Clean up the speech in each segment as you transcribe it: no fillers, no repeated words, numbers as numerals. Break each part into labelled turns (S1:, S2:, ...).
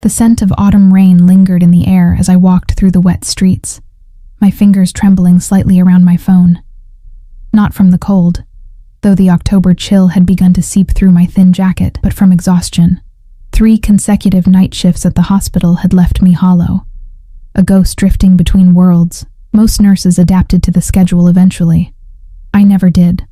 S1: The scent of autumn rain lingered in the air as I walked through the wet streets, my fingers trembling slightly around my phone. Not from the cold, though the October chill had begun to seep through my thin jacket, but from exhaustion. 3 consecutive night shifts at the hospital had left me hollow, a ghost drifting between worlds. Most nurses adapted to the schedule eventually. I never did.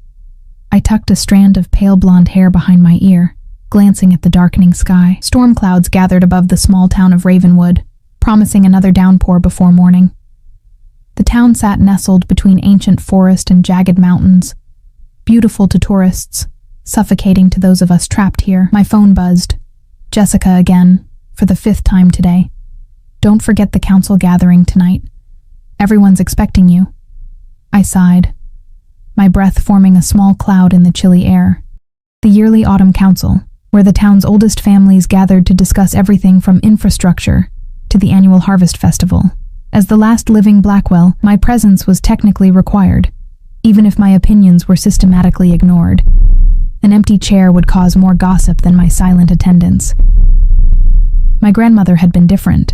S1: I tucked a strand of pale blonde hair behind my ear, glancing at the darkening sky. Storm clouds gathered above the small town of Ravenwood, promising another downpour before morning. The town sat nestled between ancient forest and jagged mountains, beautiful to tourists, suffocating to those of us trapped here. My phone buzzed. Jessica again, for the 5th time today. Don't forget the council gathering tonight. Everyone's expecting you. I sighed, my breath forming a small cloud in the chilly air. The yearly autumn council, where the town's oldest families gathered to discuss everything from infrastructure to the annual harvest festival. As the last living Blackwell, my presence was technically required, even if my opinions were systematically ignored. An empty chair would cause more gossip than my silent attendance. My grandmother had been different,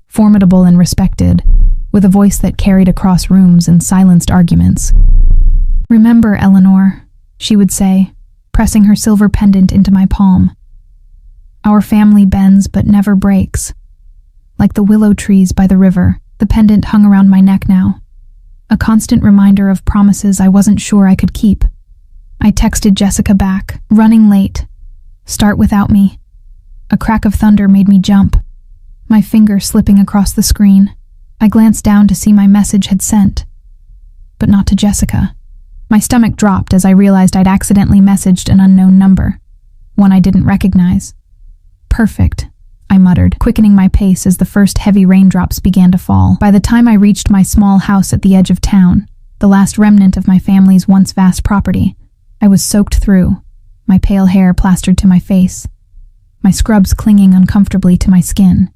S1: formidable and respected, with a voice that carried across rooms and silenced arguments. "Remember, Eleanor," she would say, pressing her silver pendant into my palm. "Our family bends but never breaks." Like the willow trees by the river, the pendant hung around my neck now, a constant reminder of promises I wasn't sure I could keep. I texted Jessica back, "Running late. Start without me." A crack of thunder made me jump, my finger slipping across the screen. I glanced down to see my message had sent, but not to Jessica. My stomach dropped as I realized I'd accidentally messaged an unknown number, one I didn't recognize. "Perfect," I muttered, quickening my pace as the first heavy raindrops began to fall. By the time I reached my small house at the edge of town, the last remnant of my family's once vast property, I was soaked through, my pale hair plastered to my face, my scrubs clinging uncomfortably to my skin.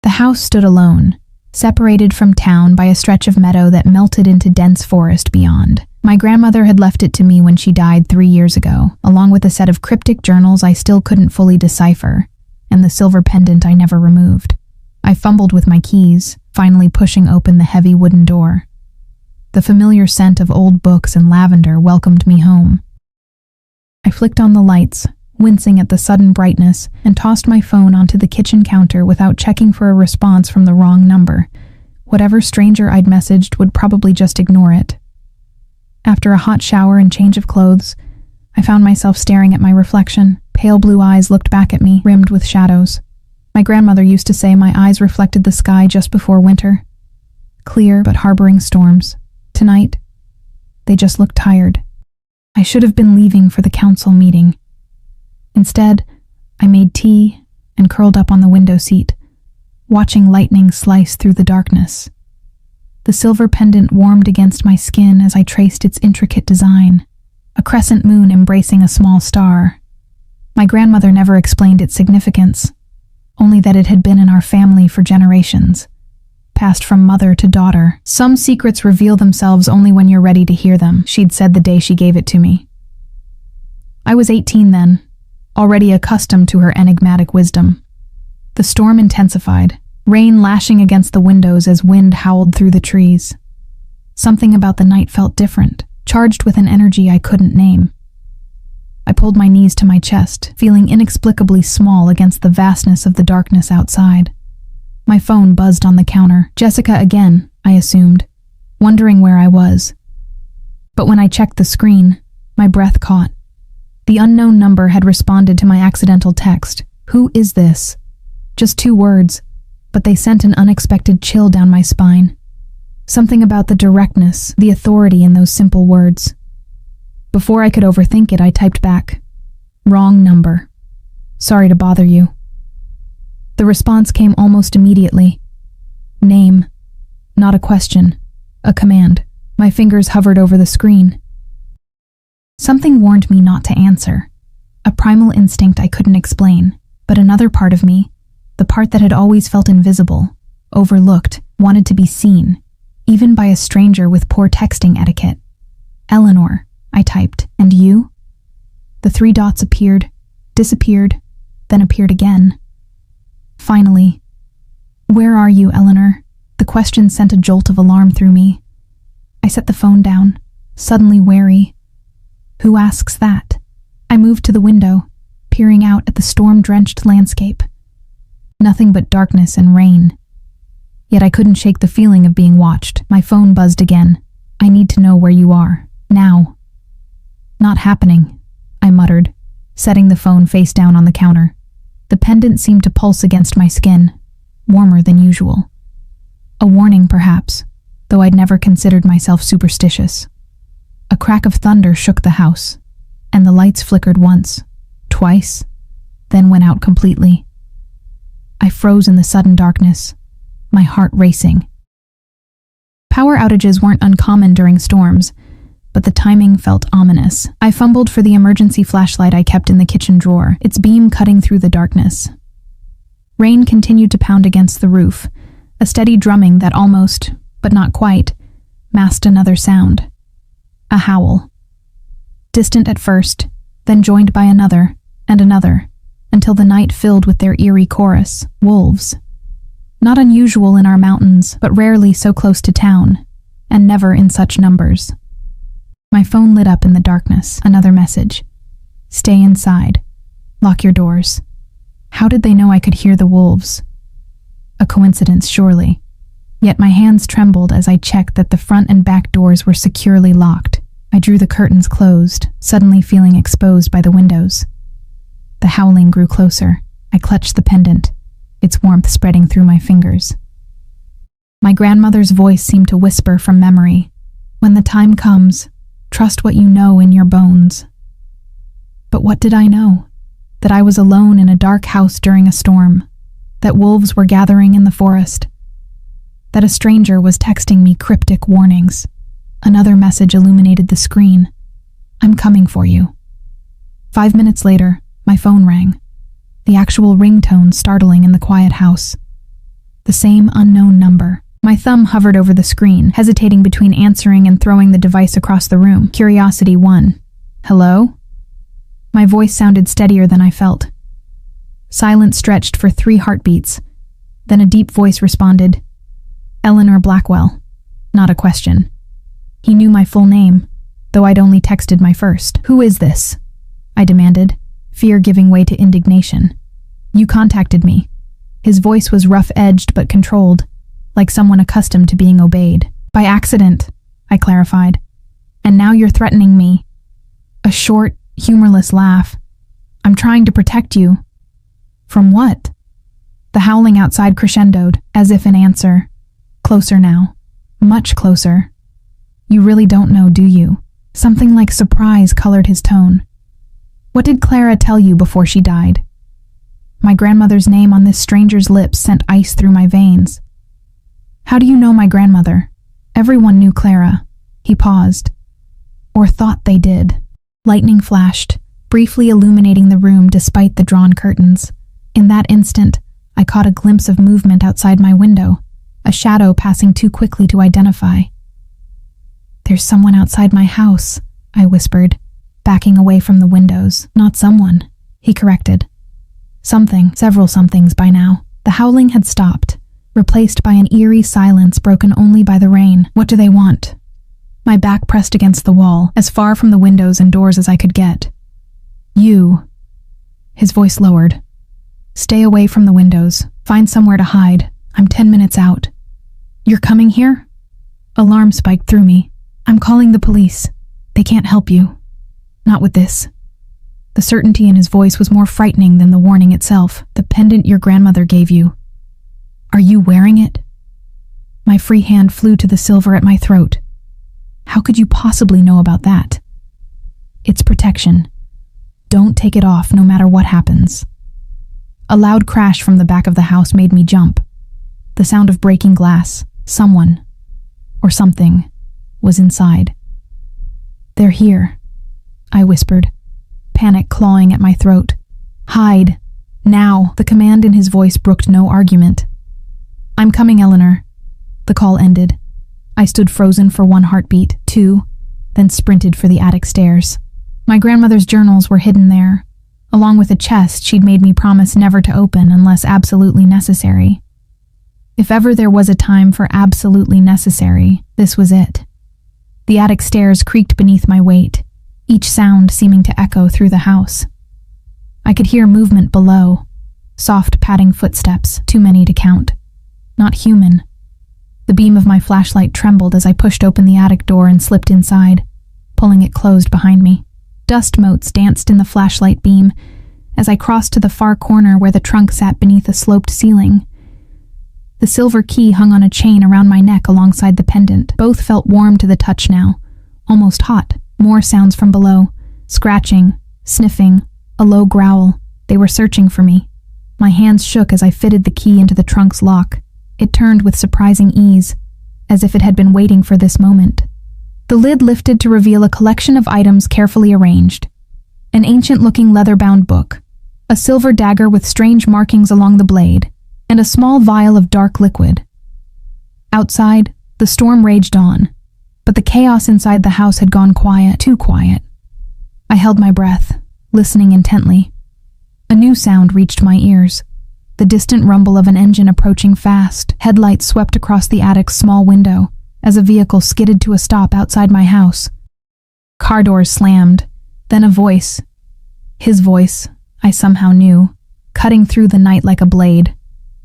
S1: The house stood alone, separated from town by a stretch of meadow that melted into dense forest beyond. My grandmother had left it to me when she died 3 years ago, along with a set of cryptic journals I still couldn't fully decipher, and the silver pendant I never removed. I fumbled with my keys, finally pushing open the heavy wooden door. The familiar scent of old books and lavender welcomed me home. I flicked on the lights, wincing at the sudden brightness, and tossed my phone onto the kitchen counter without checking for a response from the wrong number. Whatever stranger I'd messaged would probably just ignore it. After a hot shower and change of clothes, I found myself staring at my reflection. Pale blue eyes looked back at me, rimmed with shadows. My grandmother used to say my eyes reflected the sky just before winter. Clear but harboring storms. Tonight, they just looked tired. I should have been leaving for the council meeting. Instead, I made tea and curled up on the window seat, watching lightning slice through the darkness. The silver pendant warmed against my skin as I traced its intricate design, a crescent moon embracing a small star. My grandmother never explained its significance, only that it had been in our family for generations, passed from mother to daughter. "Some secrets reveal themselves only when you're ready to hear them," she'd said the day she gave it to me. I was 18 then, already accustomed to her enigmatic wisdom. The storm intensified, rain lashing against the windows as wind howled through the trees. Something about the night felt different, charged with an energy I couldn't name. I pulled my knees to my chest, feeling inexplicably small against the vastness of the darkness outside. My phone buzzed on the counter. Jessica again, I assumed, wondering where I was. But when I checked the screen, my breath caught. The unknown number had responded to my accidental text. "Who is this?" Just 2 words, but they sent an unexpected chill down my spine. Something about the directness, the authority in those simple words. Before I could overthink it, I typed back, "Wrong number. Sorry to bother you." The response came almost immediately. Name. Not a question, a command. My fingers hovered over the screen. Something warned me not to answer, a primal instinct I couldn't explain, but another part of me, the part that had always felt invisible, overlooked, wanted to be seen, even by a stranger with poor texting etiquette. "Eleanor," I typed, "and you?" The 3 dots appeared, disappeared, then appeared again. Finally. "Where are you, Eleanor?" The question sent a jolt of alarm through me. I set the phone down, suddenly wary. Who asks that? I moved to the window, peering out at the storm-drenched landscape. Nothing but darkness and rain. Yet I couldn't shake the feeling of being watched. My phone buzzed again. "I need to know where you are. Now." "Not happening," I muttered, setting the phone face down on the counter. The pendant seemed to pulse against my skin, warmer than usual. A warning, perhaps, though I'd never considered myself superstitious. A crack of thunder shook the house, and the lights flickered once, twice, then went out completely. I froze in the sudden darkness, my heart racing. Power outages weren't uncommon during storms, but the timing felt ominous. I fumbled for the emergency flashlight I kept in the kitchen drawer, its beam cutting through the darkness. Rain continued to pound against the roof, a steady drumming that almost, but not quite, masked another sound. A howl. Distant at first, then joined by another, and another, until the night filled with their eerie chorus. Wolves. Not unusual in our mountains, but rarely so close to town, and never in such numbers. My phone lit up in the darkness, another message. "Stay inside. Lock your doors." How did they know I could hear the wolves? A coincidence, surely. Yet my hands trembled as I checked that the front and back doors were securely locked. I drew the curtains closed, suddenly feeling exposed by the windows. The howling grew closer. I clutched the pendant, its warmth spreading through my fingers. My grandmother's voice seemed to whisper from memory, "When the time comes, trust what you know in your bones." But what did I know? That I was alone in a dark house during a storm, that wolves were gathering in the forest, that a stranger was texting me cryptic warnings. Another message illuminated the screen. "I'm coming for you." 5 minutes later, my phone rang, the actual ringtone startling in the quiet house. The same unknown number. My thumb hovered over the screen, hesitating between answering and throwing the device across the room. Curiosity won. "Hello?" My voice sounded steadier than I felt. Silence stretched for 3 heartbeats. Then a deep voice responded. "Eleanor Blackwell." Not a question. He knew my full name, though I'd only texted my first. "Who is this?" I demanded, fear giving way to indignation. "You contacted me." His voice was rough-edged but controlled, like someone accustomed to being obeyed. "By accident," I clarified. "And now you're threatening me." A short, humorless laugh. "I'm trying to protect you." "From what?" The howling outside crescendoed, as if in answer. Closer now. Much closer. "You really don't know, do you?" Something like surprise colored his tone. "What did Clara tell you before she died?" My grandmother's name on this stranger's lips sent ice through my veins. "How do you know my grandmother?" "Everyone knew Clara." He paused. "Or thought they did." Lightning flashed, briefly illuminating the room despite the drawn curtains. In that instant, I caught a glimpse of movement outside my window, a shadow passing too quickly to identify. "There's someone outside my house," I whispered, backing away from the windows. "Not someone," he corrected. "Something, several somethings by now." The howling had stopped, replaced by an eerie silence broken only by the rain. "What do they want?" My back pressed against the wall, as far from the windows and doors as I could get. "You." His voice lowered. "Stay away from the windows. Find somewhere to hide. I'm 10 minutes out." "You're coming here?" Alarm spiked through me. "I'm calling the police. They can't help you. Not with this." The certainty in his voice was more frightening than the warning itself. "The pendant your grandmother gave you. Are you wearing it?" My free hand flew to the silver at my throat. "How could you possibly know about that?" "It's protection. Don't take it off no matter what happens." A loud crash from the back of the house made me jump. The sound of breaking glass. Someone, or something, was inside. "They're here," I whispered, panic clawing at my throat. "Hide. Now." The command in his voice brooked no argument. "I'm coming, Eleanor." The call ended. I stood frozen for 1 heartbeat, 2, then sprinted for the attic stairs. My grandmother's journals were hidden there, along with a chest she'd made me promise never to open unless absolutely necessary. If ever there was a time for absolutely necessary, this was it. The attic stairs creaked beneath my weight, each sound seeming to echo through the house. I could hear movement below, soft padding footsteps, too many to count. Not human. The beam of my flashlight trembled as I pushed open the attic door and slipped inside, pulling it closed behind me. Dust motes danced in the flashlight beam as I crossed to the far corner where the trunk sat beneath a sloped ceiling. The silver key hung on a chain around my neck alongside the pendant. Both felt warm to the touch now, almost hot. More sounds from below, scratching, sniffing, a low growl. They were searching for me. My hands shook as I fitted the key into the trunk's lock. It turned with surprising ease, as if it had been waiting for this moment. The lid lifted to reveal a collection of items carefully arranged. An ancient-looking leather-bound book, a silver dagger with strange markings along the blade, and a small vial of dark liquid. Outside, the storm raged on, but the chaos inside the house had gone quiet, too quiet. I held my breath, listening intently. A new sound reached my ears. The distant rumble of an engine approaching fast. Headlights swept across the attic's small window as a vehicle skidded to a stop outside my house. Car doors slammed, then a voice. His voice, I somehow knew, cutting through the night like a blade.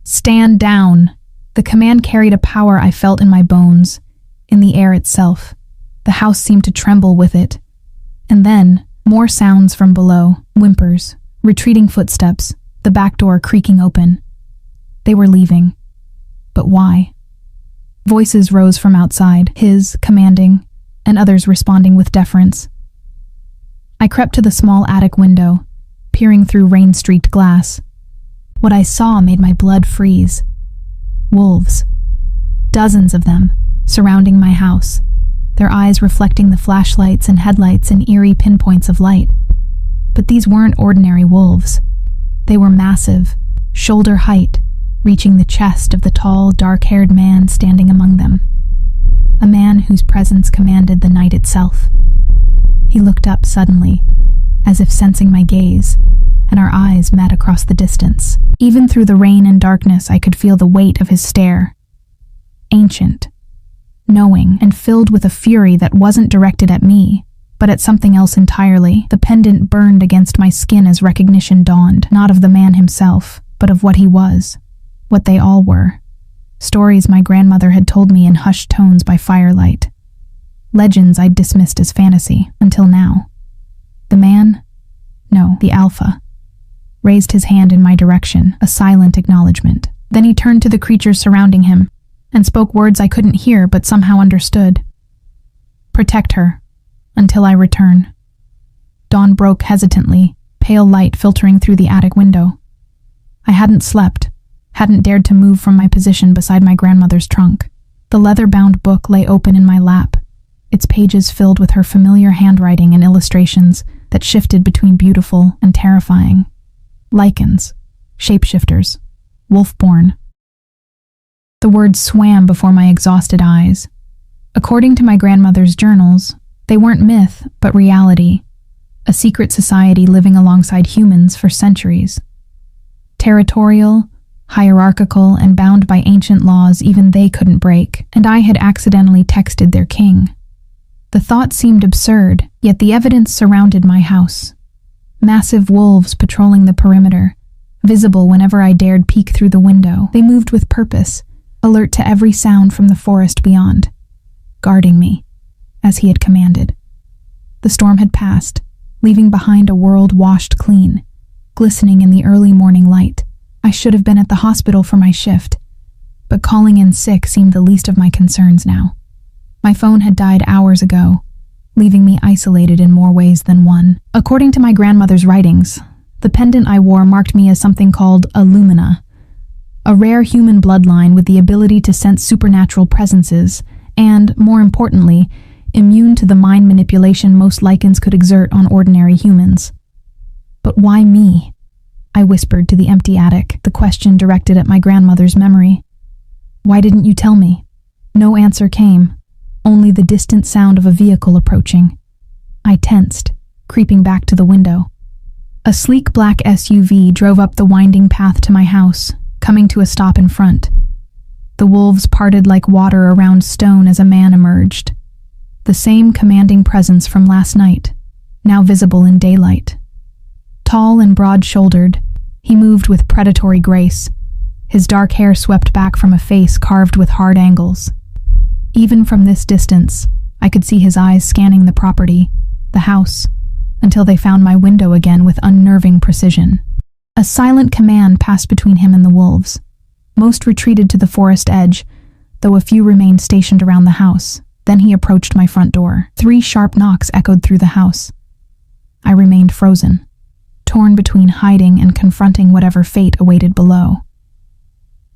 S1: "Stand down!" The command carried a power I felt in my bones, in the air itself. The house seemed to tremble with it. And then, more sounds from below, whimpers, retreating footsteps, the back door creaking open. They were leaving. But why? Voices rose from outside, his commanding, and others responding with deference. I crept to the small attic window, peering through rain-streaked glass. What I saw made my blood freeze. Wolves. Dozens of them, surrounding my house, their eyes reflecting the flashlights and headlights in eerie pinpoints of light. But these weren't ordinary wolves. They were massive, shoulder height, reaching the chest of the tall, dark-haired man standing among them. A man whose presence commanded the night itself. He looked up suddenly, as if sensing my gaze, and our eyes met across the distance. Even through the rain and darkness, I could feel the weight of his stare. Ancient, knowing, and filled with a fury that wasn't directed at me, but at something else entirely. The pendant burned against my skin as recognition dawned, not of the man himself, but of what he was, what they all were. Stories my grandmother had told me in hushed tones by firelight. Legends I'd dismissed as fantasy, until now. The man? No, the Alpha. Raised his hand in my direction, a silent acknowledgement. Then he turned to the creatures surrounding him, and spoke words I couldn't hear but somehow understood. "Protect her, until I return." Dawn broke hesitantly, pale light filtering through the attic window. I hadn't slept, hadn't dared to move from my position beside my grandmother's trunk. The leather-bound book lay open in my lap, its pages filled with her familiar handwriting and illustrations that shifted between beautiful and terrifying. Lichens, shapeshifters, wolf-born. The words swam before my exhausted eyes. According to my grandmother's journals, they weren't myth, but reality. A secret society living alongside humans for centuries. Territorial, hierarchical, and bound by ancient laws even they couldn't break, and I had accidentally texted their king. The thought seemed absurd, yet the evidence surrounded my house. Massive wolves patrolling the perimeter, visible whenever I dared peek through the window. They moved with purpose, alert to every sound from the forest beyond, guarding me, as he had commanded. The storm had passed, leaving behind a world washed clean, glistening in the early morning light. I should have been at the hospital for my shift, but calling in sick seemed the least of my concerns now. My phone had died hours ago, leaving me isolated in more ways than one. According to my grandmother's writings, the pendant I wore marked me as something called a lumina, a rare human bloodline with the ability to sense supernatural presences and, more importantly, immune to the mind manipulation most lichens could exert on ordinary humans. But why me? I whispered to the empty attic, the question directed at my grandmother's memory. Why didn't you tell me? No answer came, only the distant sound of a vehicle approaching. I tensed, creeping back to the window. A sleek black SUV drove up the winding path to my house, coming to a stop in front. The wolves parted like water around stone as a man emerged. The same commanding presence from last night, now visible in daylight. Tall and broad-shouldered, he moved with predatory grace, his dark hair swept back from a face carved with hard angles. Even from this distance, I could see his eyes scanning the property, the house, until they found my window again with unnerving precision. A silent command passed between him and the wolves. Most retreated to the forest edge, though a few remained stationed around the house. Then he approached my front door. 3 sharp knocks echoed through the house. I remained frozen, torn between hiding and confronting whatever fate awaited below.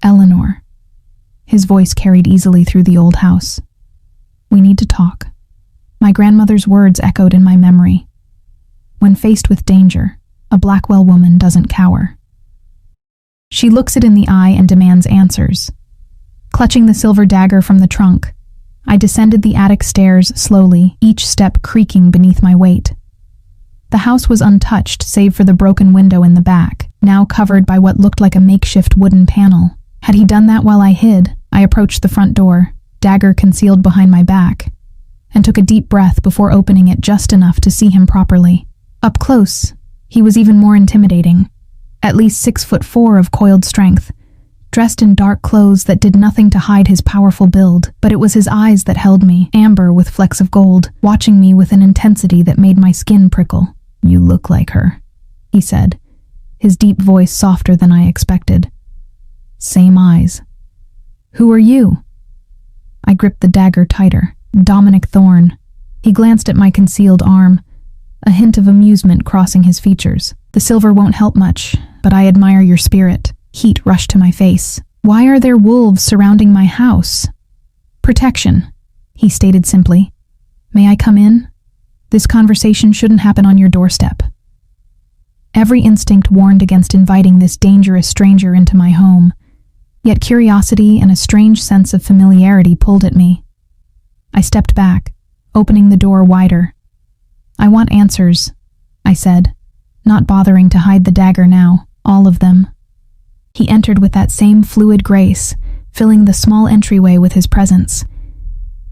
S1: Eleanor. His voice carried easily through the old house. We need to talk. My grandmother's words echoed in my memory. When faced with danger, a Blackwell woman doesn't cower. She looks it in the eye and demands answers. Clutching the silver dagger from the trunk, I descended the attic stairs slowly, each step creaking beneath my weight. The house was untouched save for the broken window in the back, now covered by what looked like a makeshift wooden panel. Had he done that while I hid? I approached the front door, dagger concealed behind my back, and took a deep breath before opening it just enough to see him properly. Up close, he was even more intimidating. At least 6'4" of coiled strength, dressed in dark clothes that did nothing to hide his powerful build, but it was his eyes that held me, amber with flecks of gold, watching me with an intensity that made my skin prickle. You look like her, he said, his deep voice softer than I expected. Same eyes. Who are you? I gripped the dagger tighter. Dominic Thorne. He glanced at my concealed arm, a hint of amusement crossing his features. The silver won't help much, but I admire your spirit. Heat rushed to my face. Why are there wolves surrounding my house? Protection, he stated simply. May I come in? This conversation shouldn't happen on your doorstep. Every instinct warned against inviting this dangerous stranger into my home, yet curiosity and a strange sense of familiarity pulled at me. I stepped back, opening the door wider. I want answers, I said, not bothering to hide the dagger now, all of them. He entered with that same fluid grace, filling the small entryway with his presence.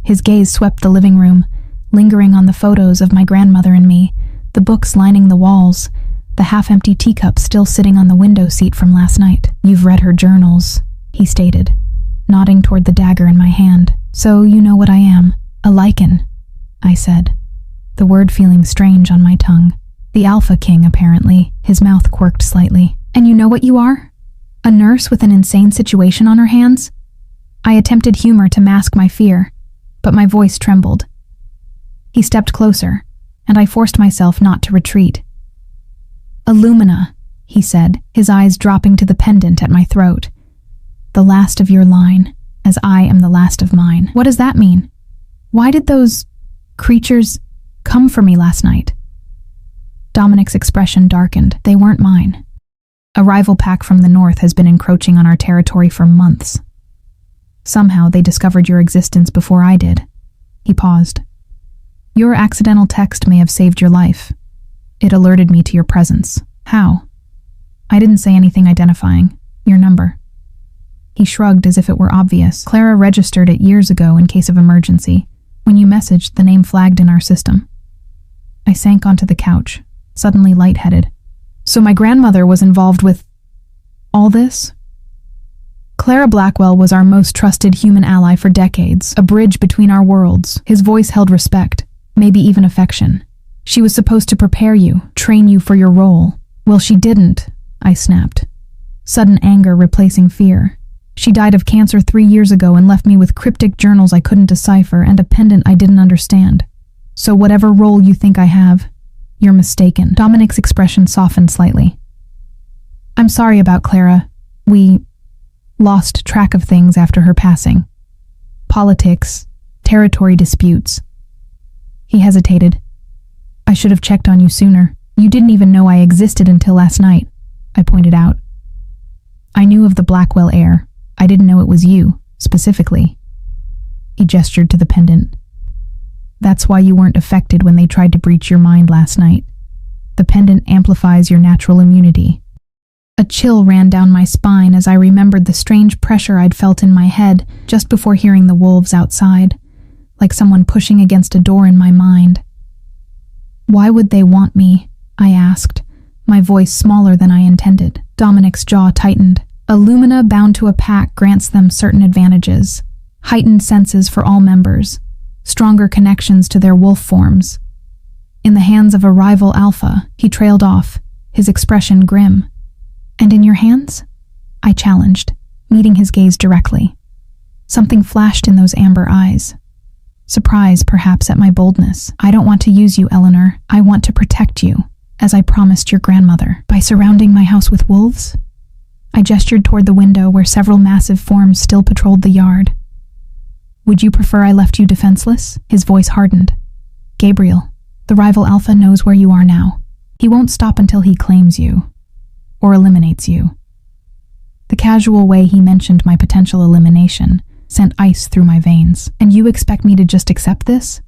S1: His gaze swept the living room, lingering on the photos of my grandmother and me, the books lining the walls, the half-empty teacup still sitting on the window seat from last night. You've read her journals, he stated, nodding toward the dagger in my hand. So you know what I am. A lichen, I said, the word feeling strange on my tongue. The Alpha King, apparently. His mouth quirked slightly. And you know what you are? A nurse with an insane situation on her hands? I attempted humor to mask my fear, but my voice trembled. He stepped closer, and I forced myself not to retreat. Illumina, he said, his eyes dropping to the pendant at my throat. The last of your line, as I am the last of mine. What does that mean? Why did those creatures come for me last night? Dominic's expression darkened. They weren't mine. A rival pack from the north has been encroaching on our territory for months. Somehow they discovered your existence before I did. He paused. Your accidental text may have saved your life. It alerted me to your presence. How? I didn't say anything identifying. Your number. He shrugged as if it were obvious. Clara registered it years ago in case of emergency. When you messaged, the name flagged in our system. I sank onto the couch, suddenly lightheaded. So my grandmother was involved with all this? Clara Blackwell was our most trusted human ally for decades, a bridge between our worlds. His voice held respect, maybe even affection. She was supposed to prepare you, train you for your role. Well, she didn't, I snapped, sudden anger replacing fear. She died of cancer 3 years ago and left me with cryptic journals I couldn't decipher and a pendant I didn't understand. So whatever role you think I have, you're mistaken. Dominic's expression softened slightly. I'm sorry about Clara. We lost track of things after her passing. Politics, territory disputes. He hesitated. I should have checked on you sooner. You didn't even know I existed until last night, I pointed out. I knew of the Blackwell heir. I didn't know it was you, specifically. He gestured to the pendant. That's why you weren't affected when they tried to breach your mind last night. The pendant amplifies your natural immunity. A chill ran down my spine as I remembered the strange pressure I'd felt in my head just before hearing the wolves outside, like someone pushing against a door in my mind. "Why would they want me?" I asked, my voice smaller than I intended. Dominic's jaw tightened. A Lumina bound to a pack grants them certain advantages, heightened senses for all members, stronger connections to their wolf forms. In the hands of a rival alpha, he trailed off, his expression grim. "And in your hands?" I challenged, meeting his gaze directly. Something flashed in those amber eyes. Surprise, perhaps, at my boldness. "I don't want to use you, Eleanor. I want to protect you, as I promised your grandmother. By surrounding my house with wolves?" I gestured toward the window where several massive forms still patrolled the yard. "Would you prefer I left you defenseless?" His voice hardened. "Gabriel, the rival alpha knows where you are now. He won't stop until he claims you, or eliminates you." The casual way he mentioned my potential elimination sent ice through my veins. "And you expect me to just accept this?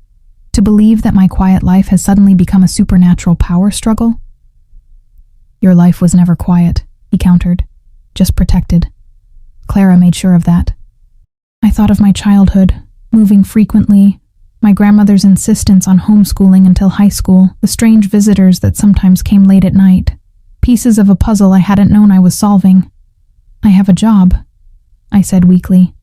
S1: To believe that my quiet life has suddenly become a supernatural power struggle?" "Your life was never quiet," he countered. "Just protected. Clara made sure of that." I thought of my childhood, moving frequently, my grandmother's insistence on homeschooling until high school, the strange visitors that sometimes came late at night, pieces of a puzzle I hadn't known I was solving. "I have a job," I said weakly.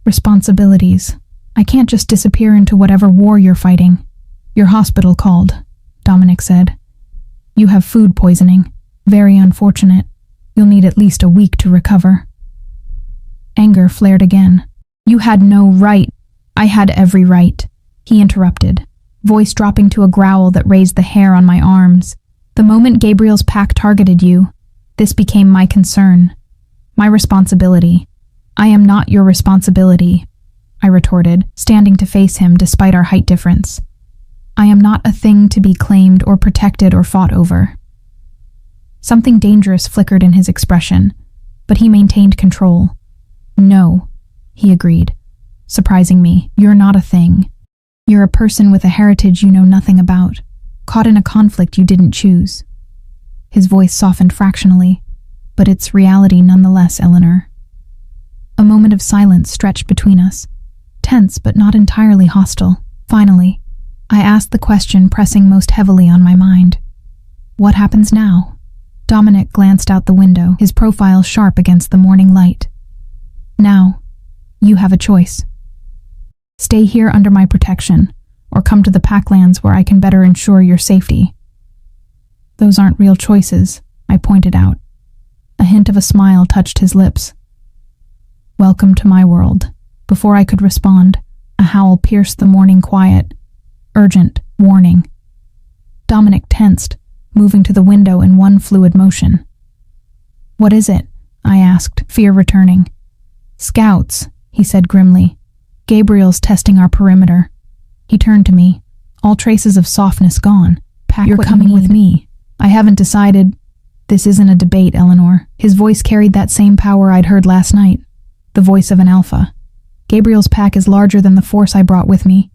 S1: "Responsibilities. I can't just disappear into whatever war you're fighting." "Your hospital called," Dominic said. "You have food poisoning. Very unfortunate. You'll need at least a week to recover." Anger flared again. "You had no right." "I had every right," he interrupted, voice dropping to a growl that raised the hair on my arms. "The moment Gabriel's pack targeted you, this became my concern. My responsibility. I am not your responsibility," I retorted, standing to face him despite our height difference. "I am not a thing to be claimed or protected or fought over." Something dangerous flickered in his expression, but he maintained control. "No," he agreed, surprising me. "You're not a thing. You're a person with a heritage you know nothing about, caught in a conflict you didn't choose." His voice softened fractionally, "But it's reality nonetheless, Eleanor." A moment of silence stretched between us, tense but not entirely hostile. Finally, I asked the question pressing most heavily on my mind. "What happens now?" Dominic glanced out the window, his profile sharp against the morning light. "Now, you have a choice. Stay here under my protection, or come to the Packlands where I can better ensure your safety." "Those aren't real choices," I pointed out. A hint of a smile touched his lips. "Welcome to my world." Before I could respond, a howl pierced the morning quiet. Urgent, warning. Dominic tensed, moving to the window in one fluid motion. "What is it?" I asked, fear returning. "Scouts," he said grimly. "Gabriel's testing our perimeter." He turned to me, all traces of softness gone. "You're coming with me." "I haven't decided." "This isn't a debate, Eleanor." His voice carried that same power I'd heard last night, the voice of an alpha. "Gabriel's pack is larger than the force I brought with me.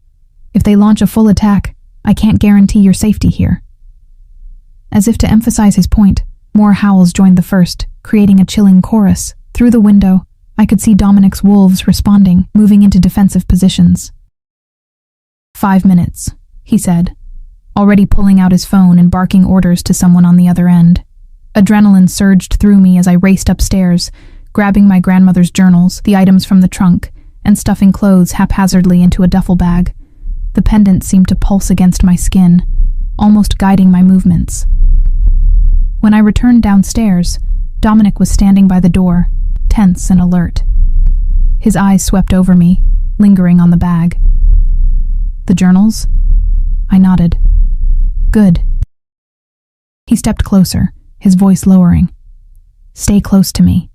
S1: If they launch a full attack, I can't guarantee your safety here." As if to emphasize his point, more howls joined the first, creating a chilling chorus. Through the window, I could see Dominic's wolves responding, moving into defensive positions. 5 minutes, he said, already pulling out his phone and barking orders to someone on the other end. Adrenaline surged through me as I raced upstairs, grabbing my grandmother's journals, the items from the trunk, and stuffing clothes haphazardly into a duffel bag. The pendant seemed to pulse against my skin, almost guiding my movements. When I returned downstairs, Dominic was standing by the door, tense and alert. His eyes swept over me, lingering on the bag. "The journals?" I nodded. "Good." He stepped closer, his voice lowering. "Stay close to me.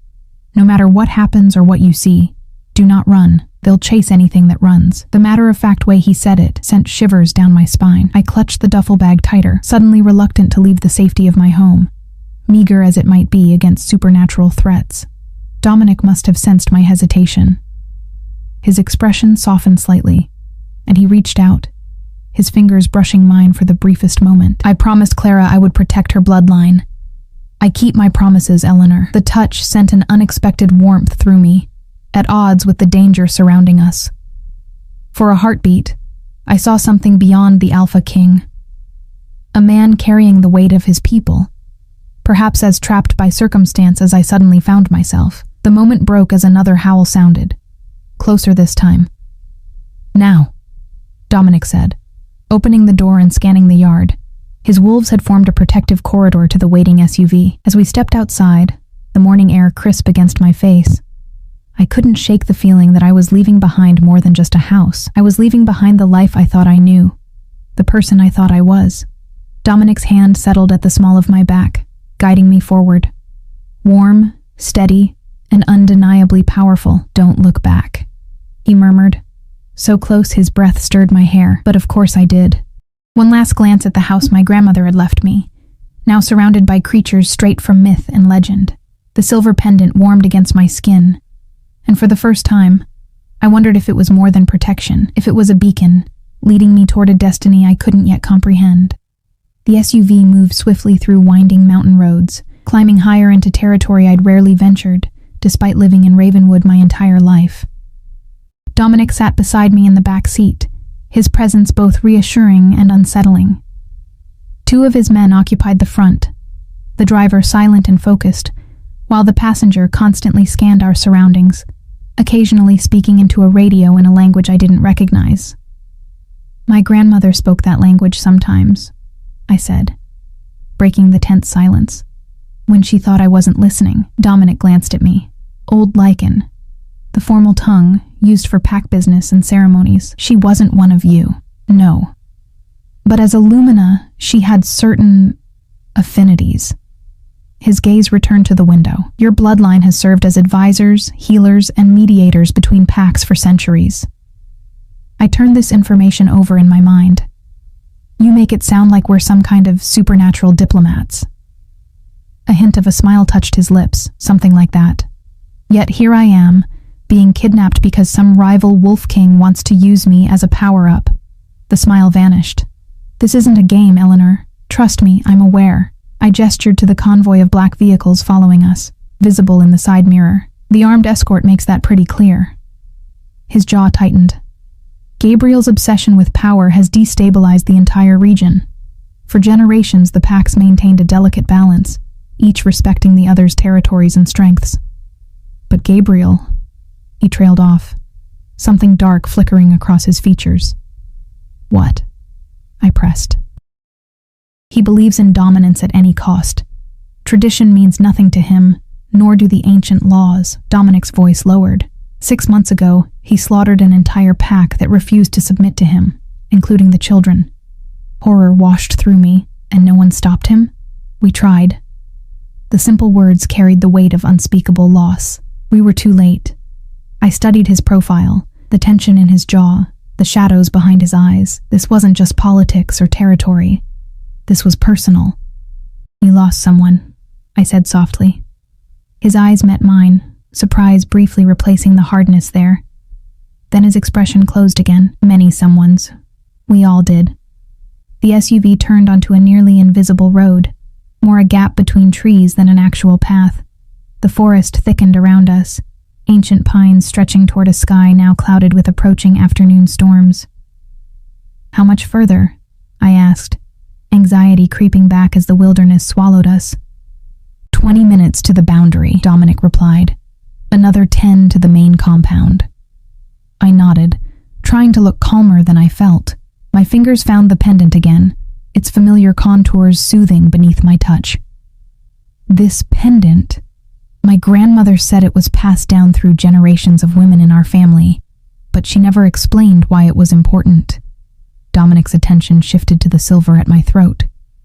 S1: No matter what happens or what you see, do not run. They'll chase anything that runs." The matter-of-fact way he said it sent shivers down my spine. I clutched the duffel bag tighter, suddenly reluctant to leave the safety of my home, meager as it might be against supernatural threats. Dominic must have sensed my hesitation. His expression softened slightly, and he reached out, his fingers brushing mine for the briefest moment. I promised Clara I would protect her bloodline. I keep my promises, Eleanor. The touch sent an unexpected warmth through me, at odds with the danger surrounding us. For a heartbeat, I saw something beyond the Alpha King. A man carrying the weight of his people, perhaps as trapped by circumstance as I suddenly found myself. The moment broke as another howl sounded, closer this time. "Now," Dominic said, opening the door and scanning the yard. His wolves had formed a protective corridor to the waiting SUV. As we stepped outside, the morning air crisp against my face, I couldn't shake the feeling that I was leaving behind more than just a house. I was leaving behind the life I thought I knew, the person I thought I was. Dominic's hand settled at the small of my back, guiding me forward. Warm, steady, and undeniably powerful. "Don't look back," he murmured, so close his breath stirred my hair, but of course I did. One last glance at the house my grandmother had left me, now surrounded by creatures straight from myth and legend. The silver pendant warmed against my skin, and for the first time, I wondered if it was more than protection, if it was a beacon, leading me toward a destiny I couldn't yet comprehend. The SUV moved swiftly through winding mountain roads, climbing higher into territory I'd rarely ventured, despite living in Ravenwood my entire life. Dominic sat beside me in the back seat, his presence both reassuring and unsettling. Two of his men occupied the front, the driver silent and focused, while the passenger constantly scanned our surroundings, occasionally speaking into a radio in a language I didn't recognize. "My grandmother spoke that language sometimes," I said, breaking the tense silence. When she thought I wasn't listening, Dominic glanced at me. "Old Lycan, the formal tongue used for pack business and ceremonies. She wasn't one of you, no. But as a Lumina, she had certain affinities." His gaze returned to the window. "Your bloodline has served as advisors, healers, and mediators between packs for centuries." I turned this information over in my mind. "You make it sound like we're some kind of supernatural diplomats." A hint of a smile touched his lips, something like that. Yet here I am, being kidnapped because some rival wolf king wants to use me as a power-up. The smile vanished. "This isn't a game, Eleanor. Trust me, I'm aware." I gestured to the convoy of black vehicles following us, visible in the side mirror. "The armed escort makes that pretty clear." His jaw tightened. Gabriel's obsession with power has destabilized the entire region. For generations, the packs maintained a delicate balance, each respecting the other's territories and strengths. But Gabriel, he trailed off, something dark flickering across his features. "What?" I pressed. "He believes in dominance at any cost. Tradition means nothing to him, nor do the ancient laws." Dominic's voice lowered. 6 months ago, he slaughtered an entire pack that refused to submit to him, including the children. Horror washed through me, and no one stopped him. "We tried." The simple words carried the weight of unspeakable loss. "We were too late." I studied his profile, the tension in his jaw, the shadows behind his eyes. This wasn't just politics or territory. This was personal. "You lost someone," I said softly. His eyes met mine, surprise briefly replacing the hardness there. Then his expression closed again. "Many someones. We all did." The SUV turned onto a nearly invisible road, more a gap between trees than an actual path. The forest thickened around us, ancient pines stretching toward a sky now clouded with approaching afternoon storms. "How much further?" I asked, anxiety creeping back as the wilderness swallowed us. 20 minutes to the boundary," Dominic replied. "Another 10 to the main compound." I nodded, trying to look calmer than I felt. My fingers found the pendant again, its familiar contours soothing beneath my touch. This pendant. My grandmother said it was passed down through generations of women in our family, but she never explained why it was important. Dominic's attention shifted to the silver at my throat.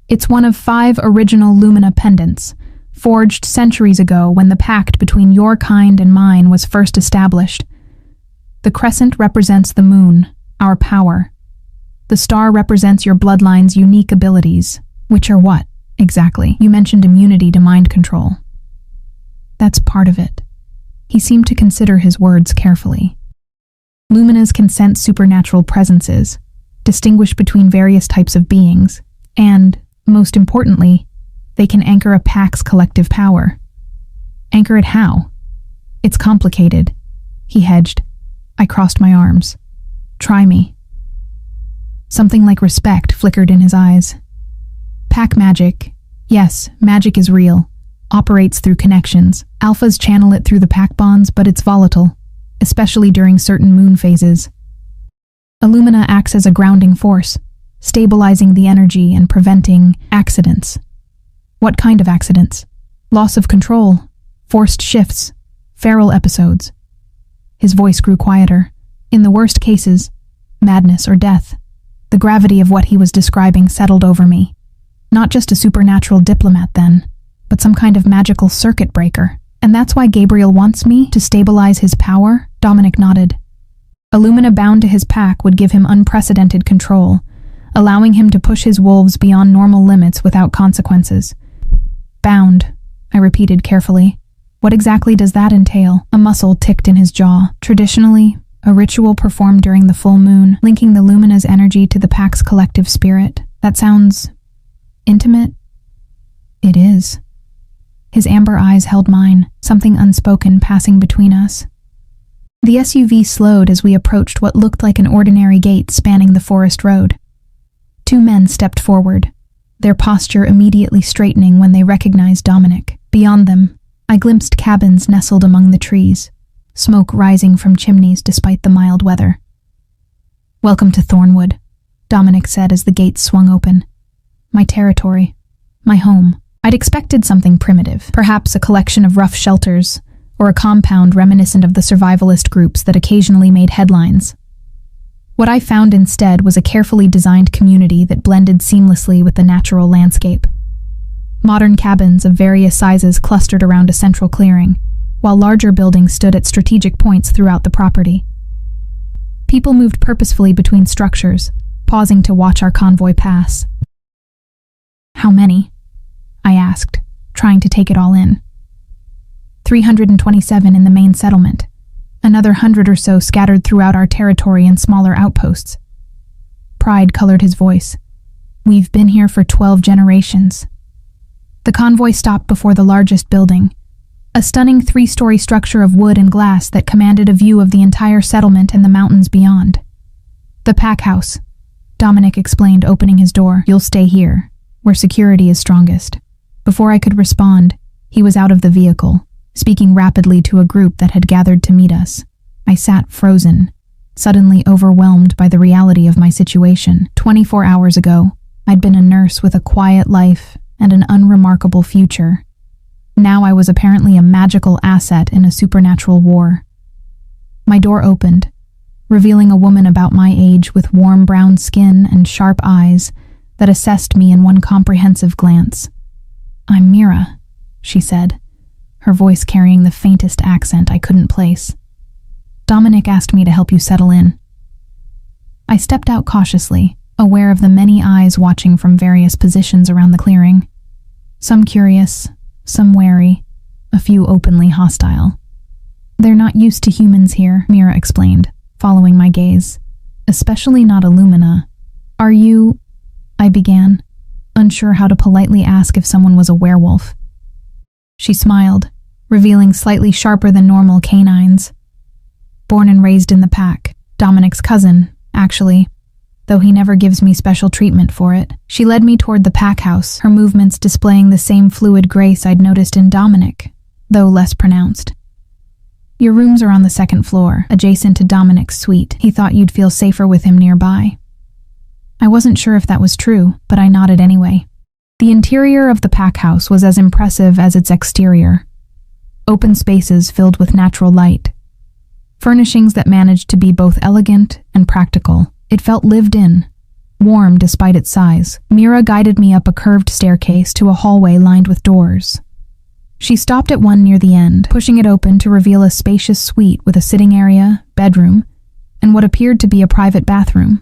S1: "It's one of 5 original Lumina pendants, forged centuries ago when the pact between your kind and mine was first established. The crescent represents the moon, our power. The star represents your bloodline's unique abilities." "Which are what, exactly?" "You mentioned immunity to mind control." "That's part of it." He seemed to consider his words carefully. "Luminas can sense supernatural presences, distinguish between various types of beings, and, most importantly, they can anchor a pack's collective power. Anchor it how? It's complicated. He hedged. I crossed my arms. Try me. Something like respect flickered in his eyes. Pack magic. Yes, magic is real. Operates through connections. Alphas channel it through the pack bonds, but it's volatile, especially during certain moon phases. Illumina acts as a grounding force, stabilizing the energy and preventing accidents. What kind of accidents? Loss of control, forced shifts, feral episodes. His voice grew quieter. In the worst cases, madness or death. The gravity of what he was describing settled over me. Not just a supernatural diplomat then, but some kind of magical circuit breaker. And that's why Gabriel wants me to stabilize his power? Dominic nodded. Illumina bound to his pack would give him unprecedented control, allowing him to push his wolves beyond normal limits without consequences. Bound, I repeated carefully. What exactly does that entail? A muscle ticked in his jaw. Traditionally, a ritual performed during the full moon, linking the Lumina's energy to the pack's collective spirit. That sounds intimate? It is. His amber eyes held mine, something unspoken passing between us. The SUV slowed as we approached what looked like an ordinary gate spanning the forest road. Two men stepped forward, their posture immediately straightening when they recognized Dominic. Beyond them, I glimpsed cabins nestled among the trees, smoke rising from chimneys despite the mild weather. "Welcome to Thornwood," Dominic said as the gates swung open. "My territory, my home." I'd expected something primitive, perhaps a collection of rough shelters, or a compound reminiscent of the survivalist groups that occasionally made headlines. What I found instead was a carefully designed community that blended seamlessly with the natural landscape. Modern cabins of various sizes clustered around a central clearing, while larger buildings stood at strategic points throughout the property. People moved purposefully between structures, pausing to watch our convoy pass. "How many?" I asked, trying to take it all in. 327 in the main settlement, another 100 or so scattered throughout our territory in smaller outposts. Pride colored his voice. "We've been here for 12 generations." The convoy stopped before the largest building, a stunning 3-story structure of wood and glass that commanded a view of the entire settlement and the mountains beyond. "The pack house," Dominic explained, opening his door. "You'll stay here, where security is strongest." Before I could respond, he was out of the vehicle, speaking rapidly to a group that had gathered to meet us. I sat frozen, suddenly overwhelmed by the reality of my situation. 24 hours ago, I'd been a nurse with a quiet life and an unremarkable future. Now I was apparently a magical asset in a supernatural war. My door opened, revealing a woman about my age with warm brown skin and sharp eyes that assessed me in one comprehensive glance. "I'm Mira," she said, her voice carrying the faintest accent I couldn't place. "Dominic asked me to help you settle in." I stepped out cautiously, aware of the many eyes watching from various positions around the clearing. Some curious, some wary, a few openly hostile. "They're not used to humans here," Mira explained, following my gaze. "Especially not Illumina." "Are you—" I began, unsure how to politely ask if someone was a werewolf. She smiled, revealing slightly sharper than normal canines. "Born and raised in the pack. Dominic's cousin, actually, though he never gives me special treatment for it." She led me toward the pack house, her movements displaying the same fluid grace I'd noticed in Dominic, though less pronounced. "Your rooms are on the 2nd floor, adjacent to Dominic's suite. He thought you'd feel safer with him nearby." I wasn't sure if that was true, but I nodded anyway. The interior of the pack house was as impressive as its exterior. Open spaces filled with natural light. Furnishings that managed to be both elegant and practical. It felt lived in, warm despite its size. Mira guided me up a curved staircase to a hallway lined with doors. She stopped at one near the end, pushing it open to reveal a spacious suite with a sitting area, bedroom, and what appeared to be a private bathroom.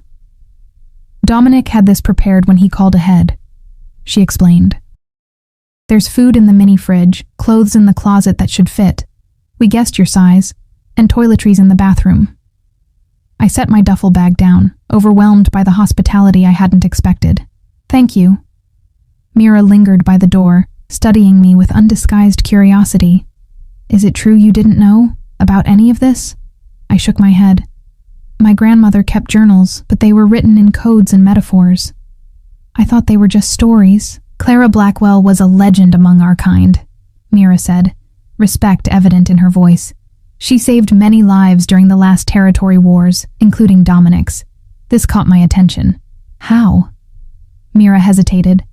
S1: "Dominic had this prepared when he called ahead," she explained. "There's food in the mini fridge, clothes in the closet that should fit. We guessed your size, and toiletries in the bathroom." I set my duffel bag down, overwhelmed by the hospitality I hadn't expected. Thank you. Mira lingered by the door, studying me with undisguised curiosity. Is it true you didn't know about any of this? I shook my head. My grandmother kept journals, but they were written in codes and metaphors. I thought they were just stories. Clara Blackwell was a legend among our kind, Mira said, respect evident in her voice. She saved many lives during the last territory wars, including Dominic's. This caught my attention. How? Mira hesitated.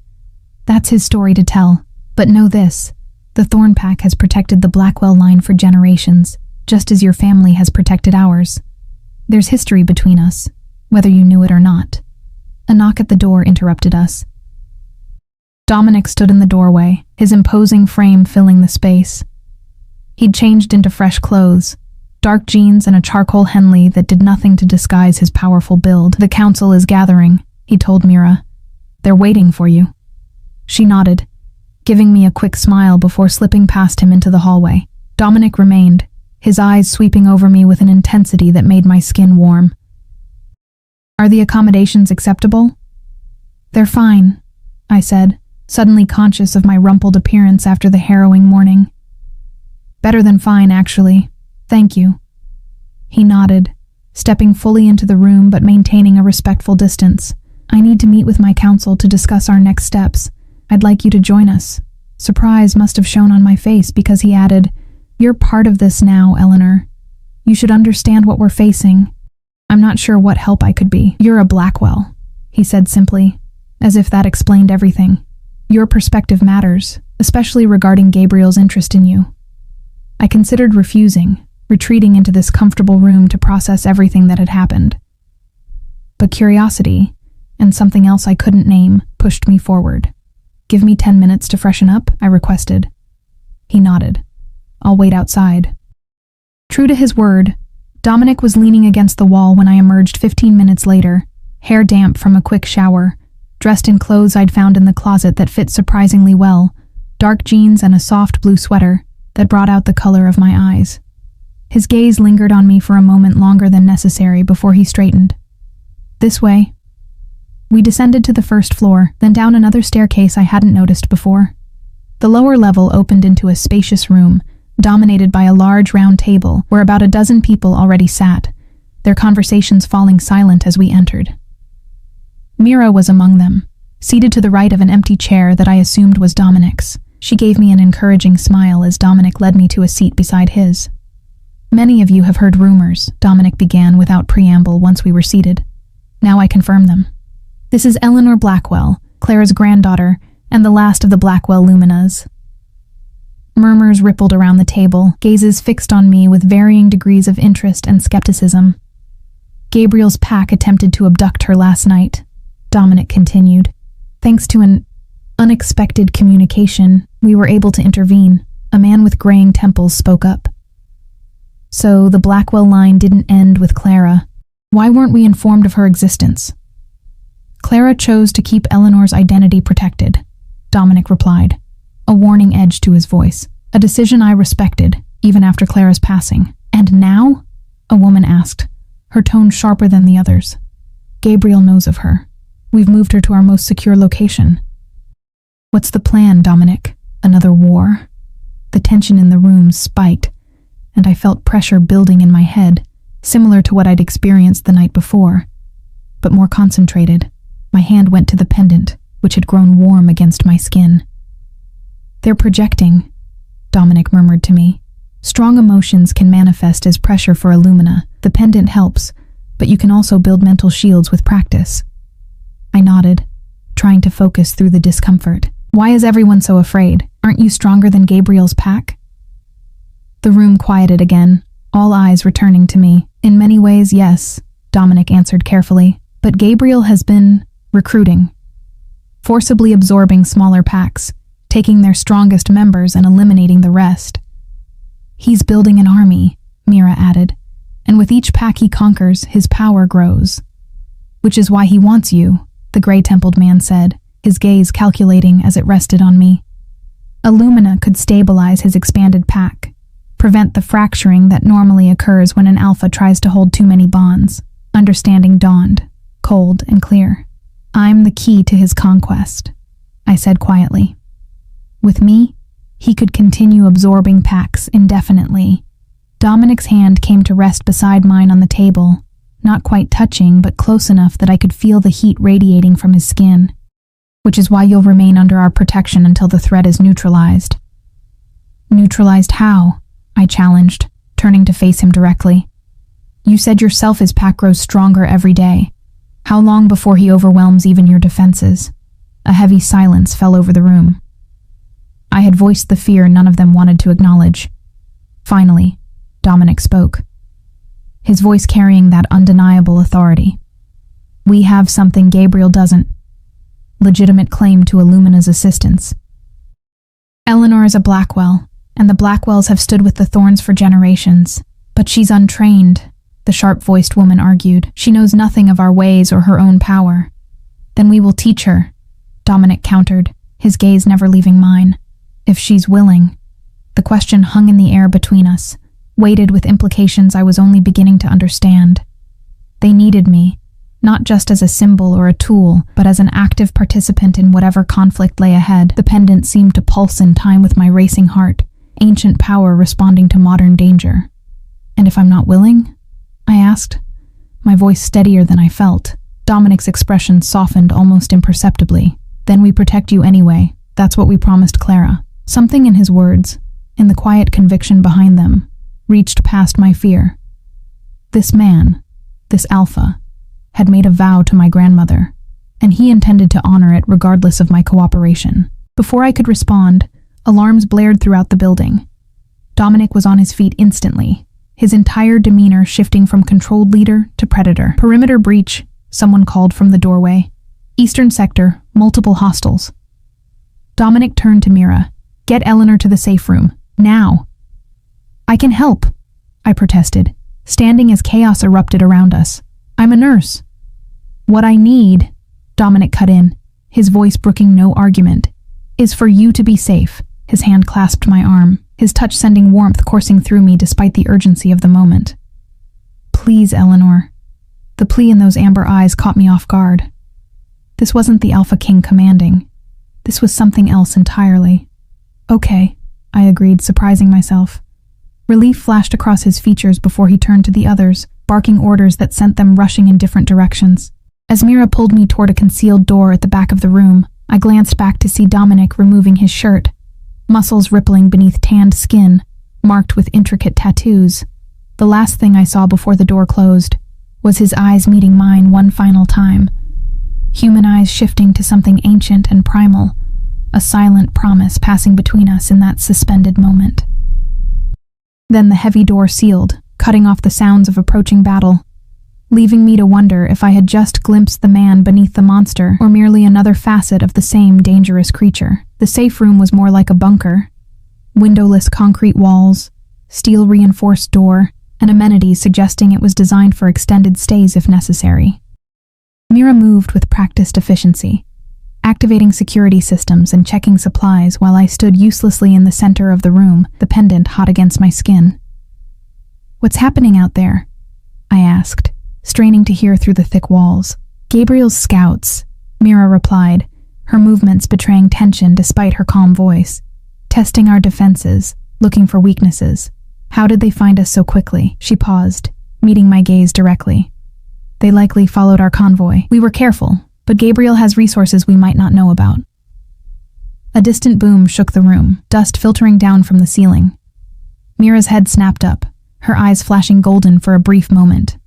S1: That's his story to tell, but know this. The Thorn Pack has protected the Blackwell line for generations, just as your family has protected ours. There's history between us, whether you knew it or not. A knock at the door interrupted us. Dominic stood in the doorway, his imposing frame filling the space. He'd changed into fresh clothes, dark jeans and a charcoal Henley that did nothing to disguise his powerful build. The council is gathering, he told Mira. They're waiting for you. She nodded, giving me a quick smile before slipping past him into the hallway. Dominic remained, his eyes sweeping over me with an intensity that made my skin warm. Are the accommodations acceptable? They're fine, I said, suddenly conscious of my rumpled appearance after the harrowing morning. Better than fine, actually. Thank you. He nodded, stepping fully into the room but maintaining a respectful distance. I need to meet with my council to discuss our next steps. I'd like you to join us. Surprise must have shown on my face because he added, You're part of this now, Eleanor. You should understand what we're facing. I'm not sure what help I could be. You're a Blackwell, he said simply, as if that explained everything. Your perspective matters, especially regarding Gabriel's interest in you. I considered refusing, retreating into this comfortable room to process everything that had happened. But curiosity, and something else I couldn't name, pushed me forward. Give me 10 minutes to freshen up, I requested. He nodded. I'll wait outside. True to his word, Dominic was leaning against the wall when I emerged 15 minutes later, hair damp from a quick shower, dressed in clothes I'd found in the closet that fit surprisingly well, dark jeans and a soft blue sweater that brought out the color of my eyes. His gaze lingered on me for a moment longer than necessary before he straightened. This way. We descended to the first floor, then down another staircase I hadn't noticed before. The lower level opened into a spacious room, dominated by a large round table where about a dozen people already sat, their conversations falling silent as we entered. Mira was among them, seated to the right of an empty chair that I assumed was Dominic's. She gave me an encouraging smile as Dominic led me to a seat beside his. Many of you have heard rumors, Dominic began without preamble once we were seated. Now I confirm them. This is Eleanor Blackwell, Clara's granddaughter, and the last of the Blackwell Luminas. Murmurs rippled around the table, gazes fixed on me with varying degrees of interest and skepticism. Gabriel's pack attempted to abduct her last night, Dominic continued. Thanks to an unexpected communication, we were able to intervene. A man with graying temples spoke up. So the Blackwell line didn't end with Clara. Why weren't we informed of her existence? Clara chose to keep Eleanor's identity protected, Dominic replied, a warning edge to his voice. A decision I respected, even after Clara's passing. And now? A woman asked, her tone sharper than the others. Gabriel knows of her. We've moved her to our most secure location. What's the plan, Dominic? Another war? The tension in the room spiked, and I felt pressure building in my head, similar to what I'd experienced the night before, but more concentrated. My hand went to the pendant, which had grown warm against my skin. They're projecting, Dominic murmured to me. Strong emotions can manifest as pressure for Illumina. The pendant helps, but you can also build mental shields with practice. I nodded, trying to focus through the discomfort. Why is everyone so afraid? Aren't you stronger than Gabriel's pack? The room quieted again, all eyes returning to me. In many ways, yes, Dominic answered carefully, but Gabriel has been recruiting, forcibly absorbing smaller packs, taking their strongest members and eliminating the rest. He's building an army, Mira added, and with each pack he conquers, his power grows. Which is why he wants you, the gray-templed man said, his gaze calculating as it rested on me. Illumina could stabilize his expanded pack, prevent the fracturing that normally occurs when an alpha tries to hold too many bonds. Understanding dawned, cold and clear. I'm the key to his conquest, I said quietly. With me, he could continue absorbing Pax indefinitely. Dominic's hand came to rest beside mine on the table, not quite touching, but close enough that I could feel the heat radiating from his skin. Which is why you'll remain under our protection until the threat is neutralized. Neutralized how? I challenged, turning to face him directly. You said yourself his pack grows stronger every day. How long before he overwhelms even your defenses? A heavy silence fell over the room. I had voiced the fear none of them wanted to acknowledge. Finally, Dominic spoke, his voice carrying that undeniable authority. We have something Gabriel doesn't. Legitimate claim to Illumina's assistance. Eleanor is a Blackwell, and the Blackwells have stood with the Thorns for generations. But she's untrained, the sharp-voiced woman argued. She knows nothing of our ways or her own power. Then we will teach her, Dominic countered, his gaze never leaving mine. If she's willing. The question hung in the air between us, weighted with implications I was only beginning to understand. They needed me, not just as a symbol or a tool, but as an active participant in whatever conflict lay ahead. The pendant seemed to pulse in time with my racing heart, ancient power responding to modern danger. And if I'm not willing? I asked, my voice steadier than I felt. Dominic's expression softened almost imperceptibly. Then we protect you anyway. That's what we promised Clara. Something in his words, in the quiet conviction behind them, reached past my fear. This man, this Alpha, had made a vow to my grandmother, and he intended to honor it regardless of my cooperation. Before I could respond, alarms blared throughout the building. Dominic was on his feet instantly, his entire demeanor shifting from controlled leader to predator. Perimeter breach, someone called from the doorway. Eastern sector, multiple hostiles. Dominic turned to Mira. Get Eleanor to the safe room, now. I can help, I protested, standing as chaos erupted around us. I'm a nurse. What I need, Dominic cut in, his voice brooking no argument, is for you to be safe. His hand clasped my arm, his touch sending warmth coursing through me despite the urgency of the moment. Please, Eleanor. The plea in those amber eyes caught me off guard. This wasn't the Alpha King commanding. This was something else entirely. Okay, I agreed, surprising myself. Relief flashed across his features before he turned to the others, barking orders that sent them rushing in different directions. As Mira pulled me toward a concealed door at the back of the room, I glanced back to see Dominic removing his shirt, muscles rippling beneath tanned skin, marked with intricate tattoos. The last thing I saw before the door closed was his eyes meeting mine one final time, human eyes shifting to something ancient and primal, a silent promise passing between us in that suspended moment. Then the heavy door sealed, cutting off the sounds of approaching battle, leaving me to wonder if I had just glimpsed the man beneath the monster or merely another facet of the same dangerous creature. The safe room was more like a bunker. Windowless concrete walls, steel-reinforced door, and amenities suggesting it was designed for extended stays if necessary. Mira moved with practiced efficiency, activating security systems and checking supplies while I stood uselessly in the center of the room, the pendant hot against my skin. What's happening out there? I asked, straining to hear through the thick walls. Gabriel's scouts, Mira replied, her movements betraying tension despite her calm voice. Testing our defenses, looking for weaknesses. How did they find us so quickly? She paused, meeting my gaze directly. They likely followed our convoy. We were careful, but Gabriel has resources we might not know about. A distant boom shook the room, dust filtering down from the ceiling. Mira's head snapped up, her eyes flashing golden for a brief moment.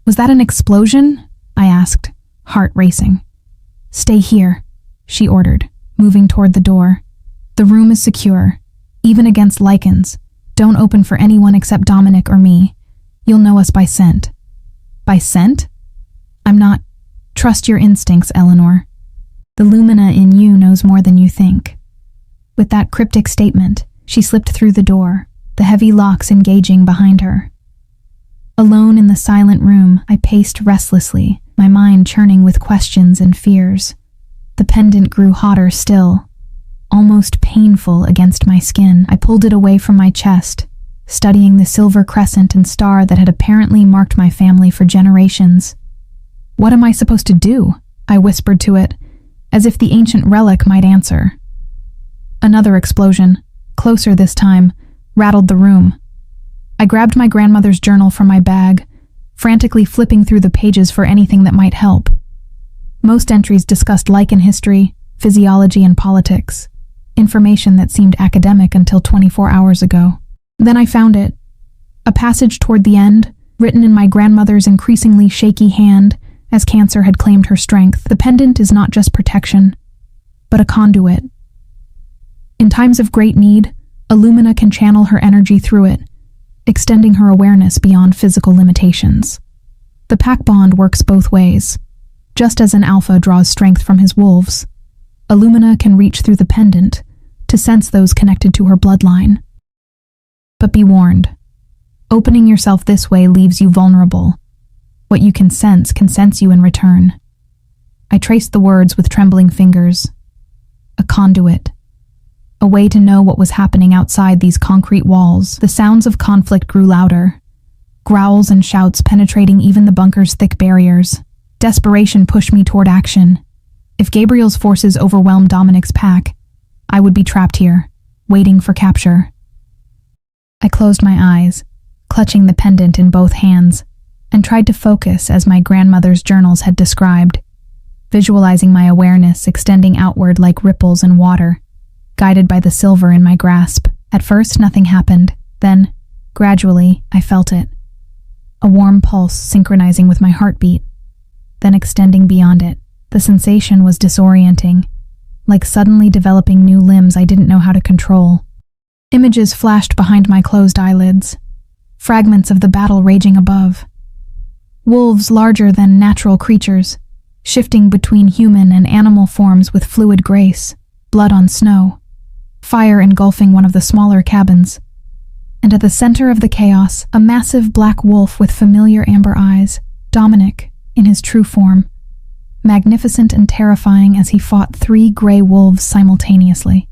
S1: Was that an explosion? I asked, heart racing. Stay here, she ordered, moving toward the door. The room is secure, even against lichens. Don't open for anyone except Dominic or me. You'll know us by scent. By scent? I'm not. Trust your instincts, Eleanor. The Lumina in you knows more than you think. With that cryptic statement, she slipped through the door, the heavy locks engaging behind her. Alone in the silent room, I paced restlessly, my mind churning with questions and fears. The pendant grew hotter still, almost painful against my skin. I pulled it away from my chest, studying the silver crescent and star that had apparently marked my family for generations. "What am I supposed to do?" I whispered to it, as if the ancient relic might answer. Another explosion, closer this time, rattled the room. I grabbed my grandmother's journal from my bag, frantically flipping through the pages for anything that might help. Most entries discussed lichen history, physiology, and politics, information that seemed academic until 24 hours ago. Then I found it, a passage toward the end, written in my grandmother's increasingly shaky hand as cancer had claimed her strength. The pendant is not just protection, but a conduit. In times of great need, Illumina can channel her energy through it, extending her awareness beyond physical limitations. The pack bond works both ways. Just as an alpha draws strength from his wolves, Illumina can reach through the pendant to sense those connected to her bloodline. But be warned, opening yourself this way leaves you vulnerable. What you can sense you in return. I traced the words with trembling fingers. A conduit. A way to know what was happening outside these concrete walls. The sounds of conflict grew louder, growls and shouts penetrating even the bunker's thick barriers. Desperation pushed me toward action. If Gabriel's forces overwhelmed Dominic's pack, I would be trapped here, waiting for capture. I closed my eyes, clutching the pendant in both hands, and tried to focus as my grandmother's journals had described, visualizing my awareness extending outward like ripples in water, guided by the silver in my grasp. At first, nothing happened. Then, gradually, I felt it. A warm pulse synchronizing with my heartbeat, then extending beyond it. The sensation was disorienting, like suddenly developing new limbs I didn't know how to control. Images flashed behind my closed eyelids, fragments of the battle raging above. Wolves larger than natural creatures, shifting between human and animal forms with fluid grace, blood on snow. Fire engulfing one of the smaller cabins, and at the center of the chaos, a massive black wolf with familiar amber eyes, Dominic, in his true form, magnificent and terrifying as he fought 3 gray wolves simultaneously.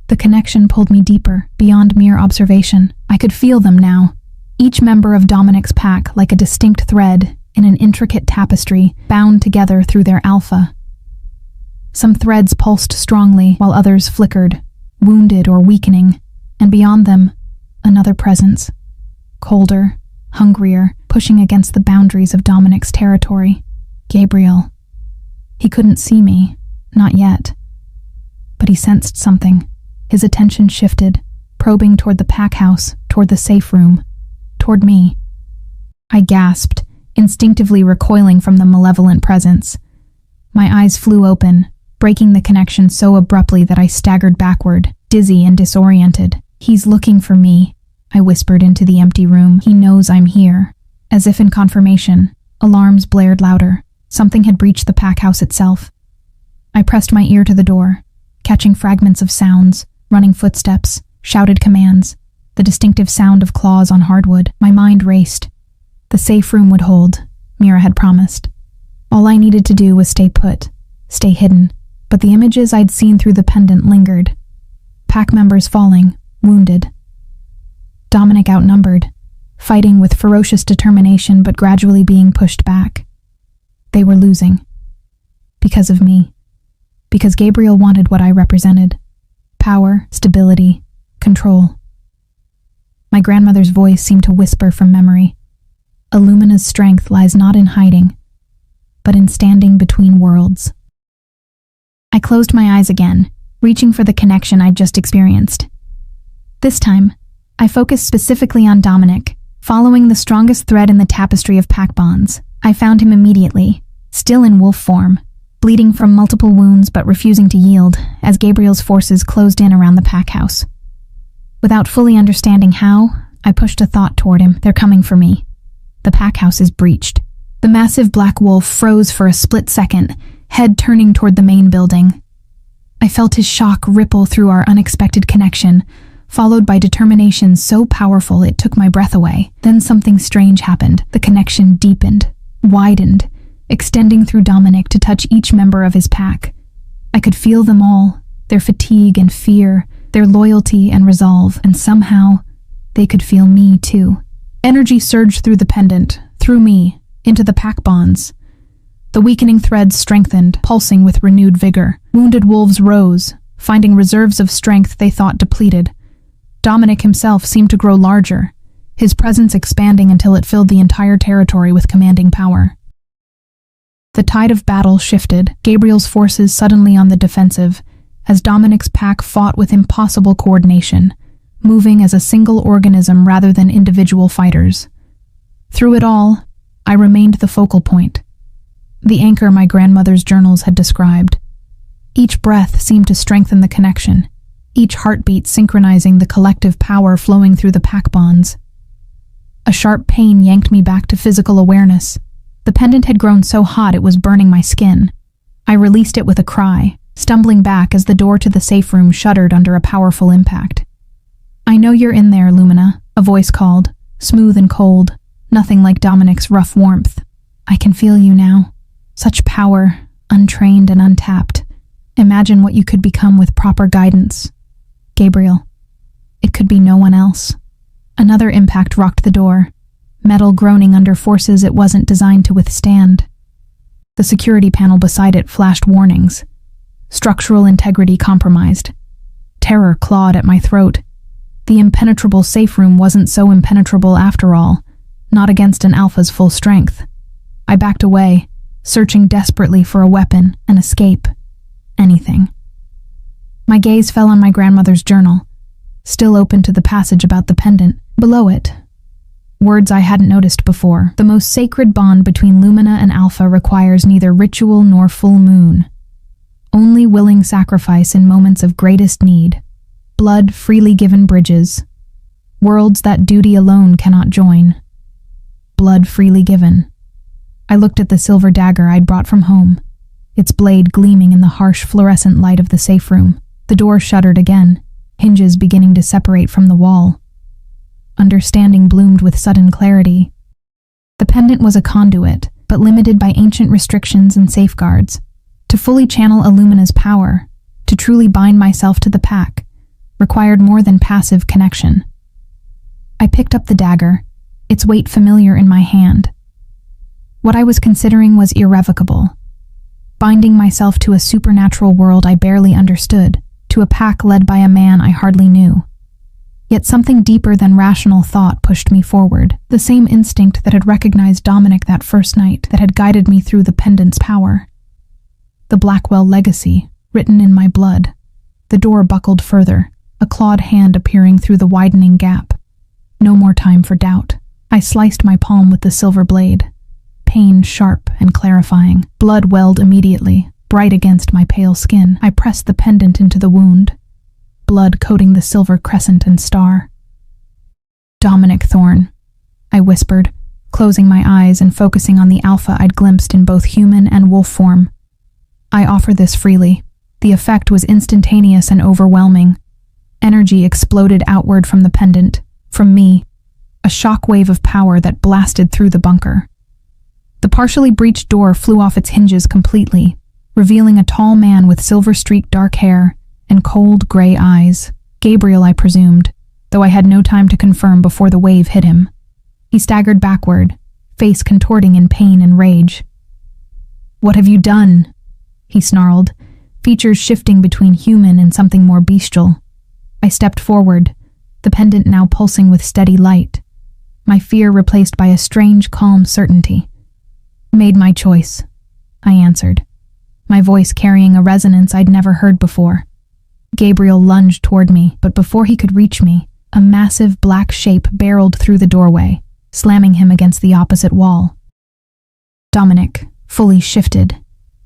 S1: The connection pulled me deeper, beyond mere observation. I could feel them now, each member of Dominic's pack like a distinct thread in an intricate tapestry bound together through their alpha. Some threads pulsed strongly, while others flickered, wounded or weakening, and beyond them, another presence, colder, hungrier, pushing against the boundaries of Dominic's territory. Gabriel. He couldn't see me, not yet. But he sensed something. His attention shifted, probing toward the pack house, toward the safe room, toward me. I gasped, instinctively recoiling from the malevolent presence. My eyes flew open, breaking the connection so abruptly that I staggered backward, dizzy and disoriented. "He's looking for me," I whispered into the empty room. "He knows I'm here." As if in confirmation, alarms blared louder. Something had breached the pack house itself. I pressed my ear to the door, catching fragments of sounds, running footsteps, shouted commands, the distinctive sound of claws on hardwood. My mind raced. The safe room would hold, Mira had promised. All I needed to do was stay put, stay hidden. But the images I'd seen through the pendant lingered. Pack members falling, wounded. Dominic outnumbered, fighting with ferocious determination but gradually being pushed back. They were losing. Because of me. Because Gabriel wanted what I represented. Power, stability, control. My grandmother's voice seemed to whisper from memory. Illumina's strength lies not in hiding, but in standing between worlds. I closed my eyes again, reaching for the connection I'd just experienced. This time, I focused specifically on Dominic, following the strongest thread in the tapestry of pack bonds. I found him immediately, still in wolf form, bleeding from multiple wounds but refusing to yield as Gabriel's forces closed in around the pack house. Without fully understanding how, I pushed a thought toward him. "They're coming for me. The pack house is breached." The massive black wolf froze for a split second, head turning toward the main building. I felt his shock ripple through our unexpected connection, followed by determination so powerful it took my breath away. Then something strange happened. The connection deepened, widened, extending through Dominic to touch each member of his pack. I could feel them all, their fatigue and fear, their loyalty and resolve, and somehow, They could feel me, too. Energy surged through the pendant, through me, into the pack bonds. The weakening threads strengthened, pulsing with renewed vigor. Wounded wolves rose, finding reserves of strength they thought depleted. Dominic himself seemed to grow larger, his presence expanding until it filled the entire territory with commanding power. The tide of battle shifted, Gabriel's forces suddenly on the defensive, as Dominic's pack fought with impossible coordination, moving as a single organism rather than individual fighters. Through it all, I remained the focal point, the anchor my grandmother's journals had described. Each breath seemed to strengthen the connection, each heartbeat synchronizing the collective power flowing through the pack bonds. A sharp pain yanked me back to physical awareness. The pendant had grown so hot it was burning my skin. I released it with a cry, stumbling back as the door to the safe room shuddered under a powerful impact. "I know you're in there, Lumina," a voice called, smooth and cold, nothing like Dominic's rough warmth. "I can feel you now. Such power, untrained and untapped. Imagine what you could become with proper guidance. Gabriel, it could be no one else." Another impact rocked the door, metal groaning under forces it wasn't designed to withstand. The security panel beside it flashed warnings. Structural integrity compromised. Terror clawed at my throat. The impenetrable safe room wasn't so impenetrable after all, not against an alpha's full strength. I backed away, searching desperately for a weapon, an escape, anything. My gaze fell on my grandmother's journal, still open to the passage about the pendant. Below it, words I hadn't noticed before. "The most sacred bond between Lumina and Alpha requires neither ritual nor full moon. Only willing sacrifice in moments of greatest need. Blood freely given bridges. Worlds that duty alone cannot join. Blood freely given." I looked at the silver dagger I'd brought from home, its blade gleaming in the harsh fluorescent light of the safe room. The door shuddered again, hinges beginning to separate from the wall. Understanding bloomed with sudden clarity. The pendant was a conduit, but limited by ancient restrictions and safeguards. To fully channel Illumina's power, to truly bind myself to the pack, required more than passive connection. I picked up the dagger, its weight familiar in my hand. What I was considering was irrevocable. Binding myself to a supernatural world I barely understood, to a pack led by a man I hardly knew. Yet something deeper than rational thought pushed me forward, the same instinct that had recognized Dominic that first night, that had guided me through the pendant's power. The Blackwell legacy, written in my blood. The door buckled further, a clawed hand appearing through the widening gap. No more time for doubt. I sliced my palm with the silver blade. Pain sharp and clarifying. Blood welled immediately, bright against my pale skin. I pressed the pendant into the wound, blood coating the silver crescent and star. "Dominic Thorne," I whispered, closing my eyes and focusing on the Alpha I'd glimpsed in both human and wolf form. "I offer this freely." The effect was instantaneous and overwhelming. Energy exploded outward from the pendant, from me, a shock wave of power that blasted through the bunker. The partially breached door flew off its hinges completely, revealing a tall man with silver-streaked dark hair and cold gray eyes. Gabriel, I presumed, though I had no time to confirm before the wave hit him. He staggered backward, face contorting in pain and rage. "What have you done?" he snarled, features shifting between human and something more bestial. I stepped forward, the pendant now pulsing with steady light, my fear replaced by a strange, calm certainty. "Made my choice," I answered, my voice carrying a resonance I'd never heard before. Gabriel lunged toward me, but before he could reach me, a massive black shape barreled through the doorway, slamming him against the opposite wall. Dominic, fully shifted,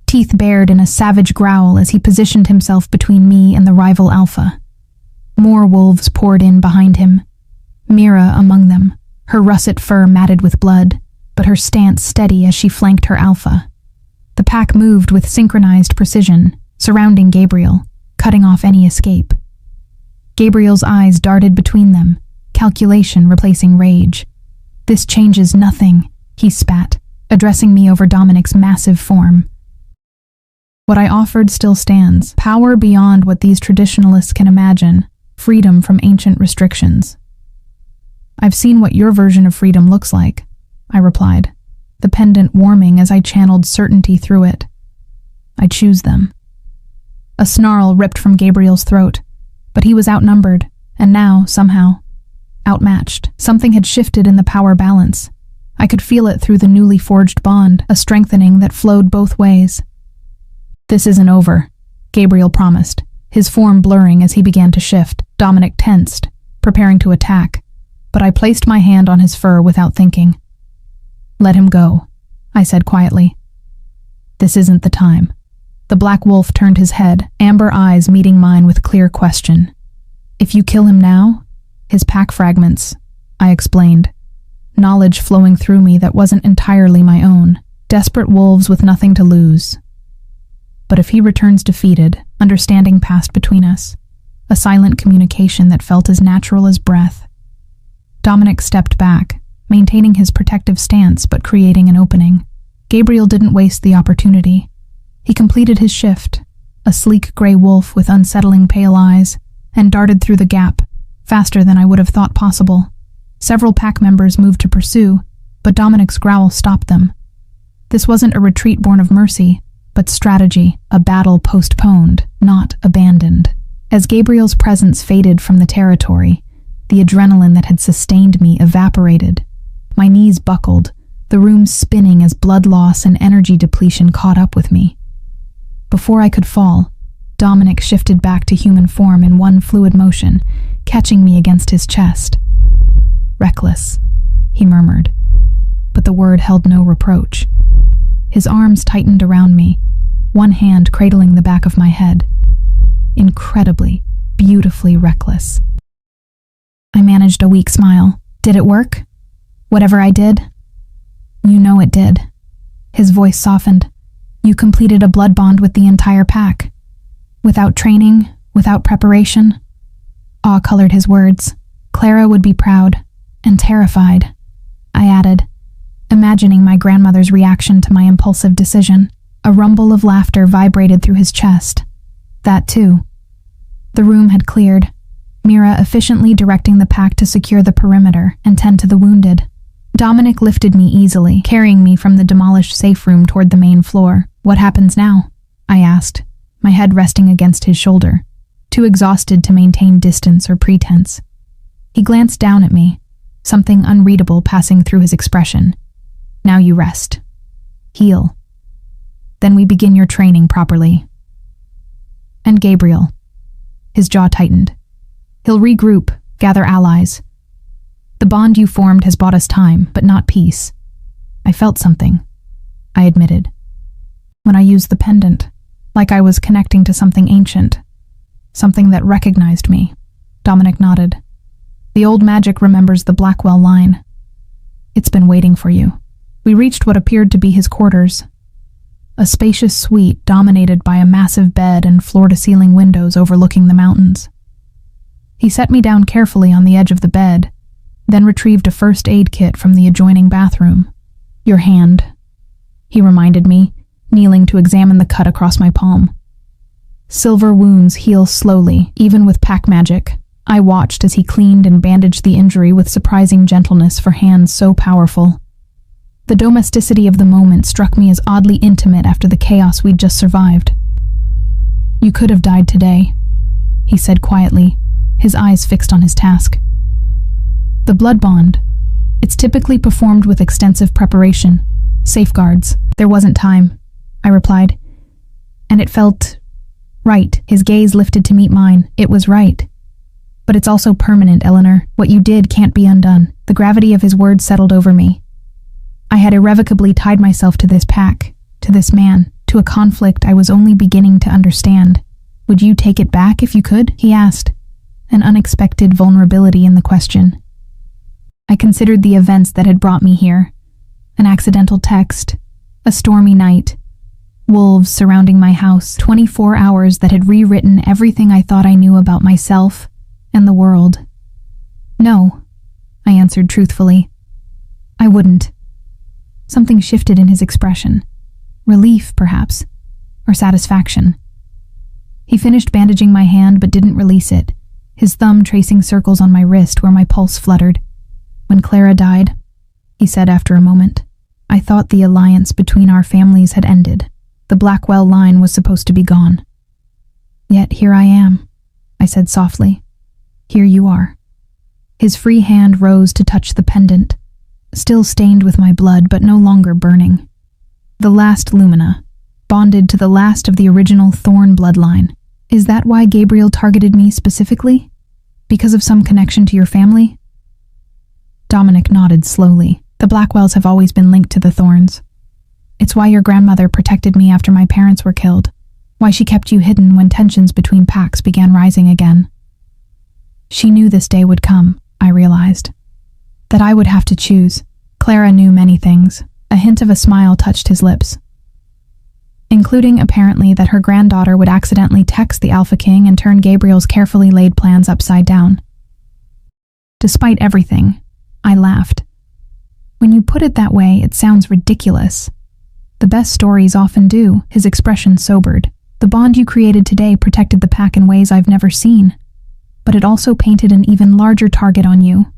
S1: teeth bared in a savage growl as he positioned himself between me and the rival Alpha. More wolves poured in behind him, Mira among them, her russet fur matted with blood, but her stance steady as she flanked her Alpha. The pack moved with synchronized precision, surrounding Gabriel, cutting off any escape. Gabriel's eyes darted between them, calculation replacing rage. "This changes nothing," he spat, addressing me over Dominic's massive form. "What I offered still stands. Power beyond what these traditionalists can imagine. Freedom from ancient restrictions." "I've seen what your version of freedom looks like," I replied, the pendant warming as I channeled certainty through it. "I choose them." A snarl ripped from Gabriel's throat, but he was outnumbered, and now, somehow, outmatched. Something had shifted in the power balance. I could feel it through the newly forged bond, a strengthening that flowed both ways. "This isn't over," Gabriel promised, his form blurring as he began to shift. Dominic tensed, preparing to attack, but I placed my hand on his fur without thinking. "Let him go," I said quietly. "This isn't the time." The black wolf turned his head, amber eyes meeting mine with clear question. "If you kill him now, his pack fragments," I explained, knowledge flowing through me that wasn't entirely my own, desperate wolves with nothing to lose. "But if he returns defeated, understanding passed between us, a silent communication that felt as natural as breath." Dominic stepped back, maintaining his protective stance but creating an opening. Gabriel didn't waste the opportunity. He completed his shift, a sleek gray wolf with unsettling pale eyes, and darted through the gap, faster than I would have thought possible. Several pack members moved to pursue, but Dominic's growl stopped them. This wasn't a retreat born of mercy, but strategy, a battle postponed, not abandoned. As Gabriel's presence faded from the territory, the adrenaline that had sustained me evaporated. My knees buckled, the room spinning as blood loss and energy depletion caught up with me. Before I could fall, Dominic shifted back to human form in one fluid motion, catching me against his chest. "Reckless," he murmured, but the word held no reproach. His arms tightened around me, one hand cradling the back of my head. Incredibly, beautifully reckless. I managed a weak smile. "Did it work? Whatever I did?" "You know it did." His voice softened. "You completed a blood bond with the entire pack. Without training, without preparation." Awe colored his words. "Clara would be proud, and terrified," I added, imagining my grandmother's reaction to my impulsive decision. A rumble of laughter vibrated through his chest. That too. The room had cleared, Mira efficiently directing the pack to secure the perimeter and tend to the wounded. Dominic lifted me easily, carrying me from the demolished safe room toward the main floor. "What happens now?" I asked, my head resting against his shoulder, too exhausted to maintain distance or pretense. He glanced down at me, something unreadable passing through his expression. "Now you rest. Heal. Then we begin your training properly." "And Gabriel?" His jaw tightened. "He'll regroup, gather allies. The bond you formed has bought us time, but not peace." I felt something, I admitted. When I used the pendant, like I was connecting to something ancient, something that recognized me. Dominic nodded. "The old magic remembers the Blackwell line. It's been waiting for you." We reached what appeared to be his quarters, a spacious suite dominated by a massive bed and floor-to-ceiling windows overlooking the mountains. He set me down carefully on the edge of the bed, then retrieved a first aid kit from the adjoining bathroom. "Your hand," he reminded me, kneeling to examine the cut across my palm. Silver wounds heal slowly, even with pack magic. I watched as he cleaned and bandaged the injury with surprising gentleness for hands so powerful. The domesticity of the moment struck me as oddly intimate after the chaos we'd just survived. "You could have died today," he said quietly, his eyes fixed on his task. "The blood bond. It's typically performed with extensive preparation, safeguards. There wasn't time," I replied. "And it felt right." His gaze lifted to meet mine. "It was right. But it's also permanent, Eleanor. What you did can't be undone." The gravity of his words settled over me. I had irrevocably tied myself to this pack, to this man, to a conflict I was only beginning to understand. "Would you take it back if you could?" he asked, an unexpected vulnerability in the question. I considered the events that had brought me here. An accidental text, a stormy night, wolves surrounding my house, 24 hours that had rewritten everything I thought I knew about myself and the world. "No," I answered truthfully. "I wouldn't." Something shifted in his expression. Relief, perhaps, or satisfaction. He finished bandaging my hand but didn't release it, his thumb tracing circles on my wrist where my pulse fluttered. When Clara died, he said after a moment, I thought the alliance between our families had ended. The Blackwell line was supposed to be gone. Yet here I am, I said softly. Here you are. His free hand rose to touch the pendant, still stained with my blood but no longer burning. The last Lumina, bonded to the last of the original Thorn bloodline. Is that why Gabriel targeted me specifically? Because of some connection to your family? Dominic nodded slowly. The Blackwells have always been linked to the Thorns. It's why your grandmother protected me after my parents were killed. Why she kept you hidden when tensions between packs began rising again. She knew this day would come, I realized. That I would have to choose. Clara knew many things. A hint of a smile touched his lips. Including, apparently, that her granddaughter would accidentally text the Alpha King and turn Gabriel's carefully laid plans upside down. Despite everything, I laughed. When you put it that way, it sounds ridiculous. The best stories often do. His expression sobered. The bond you created today protected the pack in ways I've never seen. But it also painted an even larger target on you.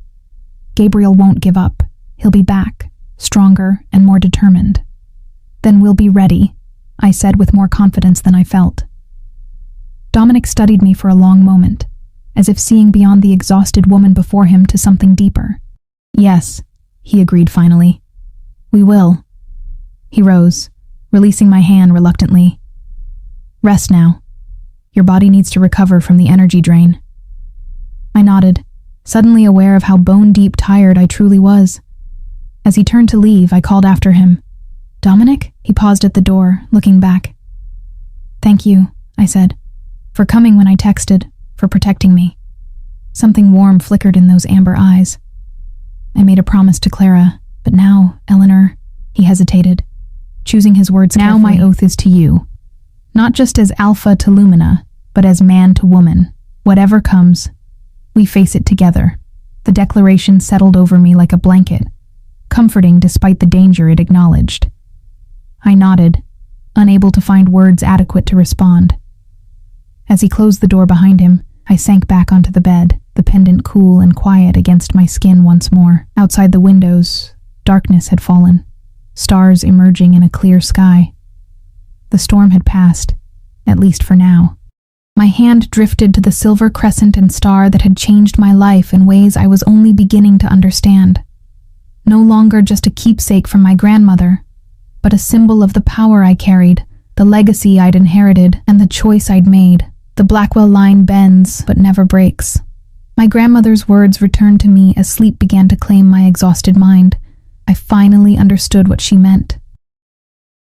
S1: Gabriel won't give up. He'll be back, stronger and more determined. Then we'll be ready, I said with more confidence than I felt. Dominic studied me for a long moment, as if seeing beyond the exhausted woman before him to something deeper. Yes, he agreed finally. We will. He rose, releasing my hand reluctantly. Rest now. Your body needs to recover from the energy drain. I nodded, suddenly aware of how bone-deep tired I truly was. As he turned to leave, I called after him. Dominic? He paused at the door, looking back. Thank you, I said, for coming when I texted, for protecting me. Something warm flickered in those amber eyes. I made a promise to Clara, but now, Eleanor, he hesitated, choosing his words carefully. Now my oath is to you. Not just as Alpha to Lumina, but as man to woman. Whatever comes, we face it together. The declaration settled over me like a blanket, comforting despite the danger it acknowledged. I nodded, unable to find words adequate to respond. As he closed the door behind him, I sank back onto the bed, the pendant cool and quiet against my skin once more. Outside the windows, darkness had fallen, stars emerging in a clear sky. The storm had passed, at least for now. My hand drifted to the silver crescent and star that had changed my life in ways I was only beginning to understand. No longer just a keepsake from my grandmother, but a symbol of the power I carried, the legacy I'd inherited, and the choice I'd made. The Blackwell line bends, but never breaks. My grandmother's words returned to me as sleep began to claim my exhausted mind. I finally understood what she meant.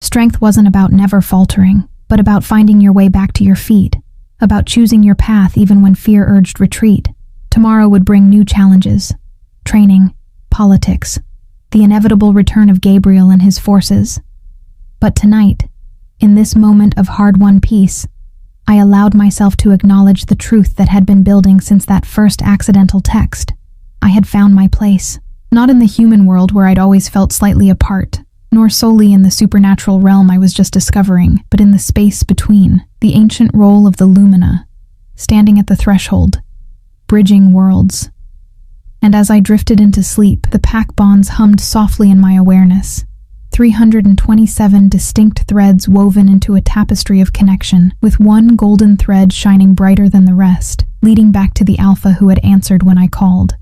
S1: Strength wasn't about never faltering, but about finding your way back to your feet, about choosing your path even when fear urged retreat. Tomorrow would bring new challenges, training, politics, the inevitable return of Gabriel and his forces. But tonight, in this moment of hard-won peace, I allowed myself to acknowledge the truth that had been building since that first accidental text. I had found my place, not in the human world where I'd always felt slightly apart, nor solely in the supernatural realm I was just discovering, but in the space between, the ancient role of the Lumina, standing at the threshold, bridging worlds. And as I drifted into sleep, the pack bonds hummed softly in my awareness, 327 distinct threads woven into a tapestry of connection, with one golden thread shining brighter than the rest, leading back to the Alpha who had answered when I called.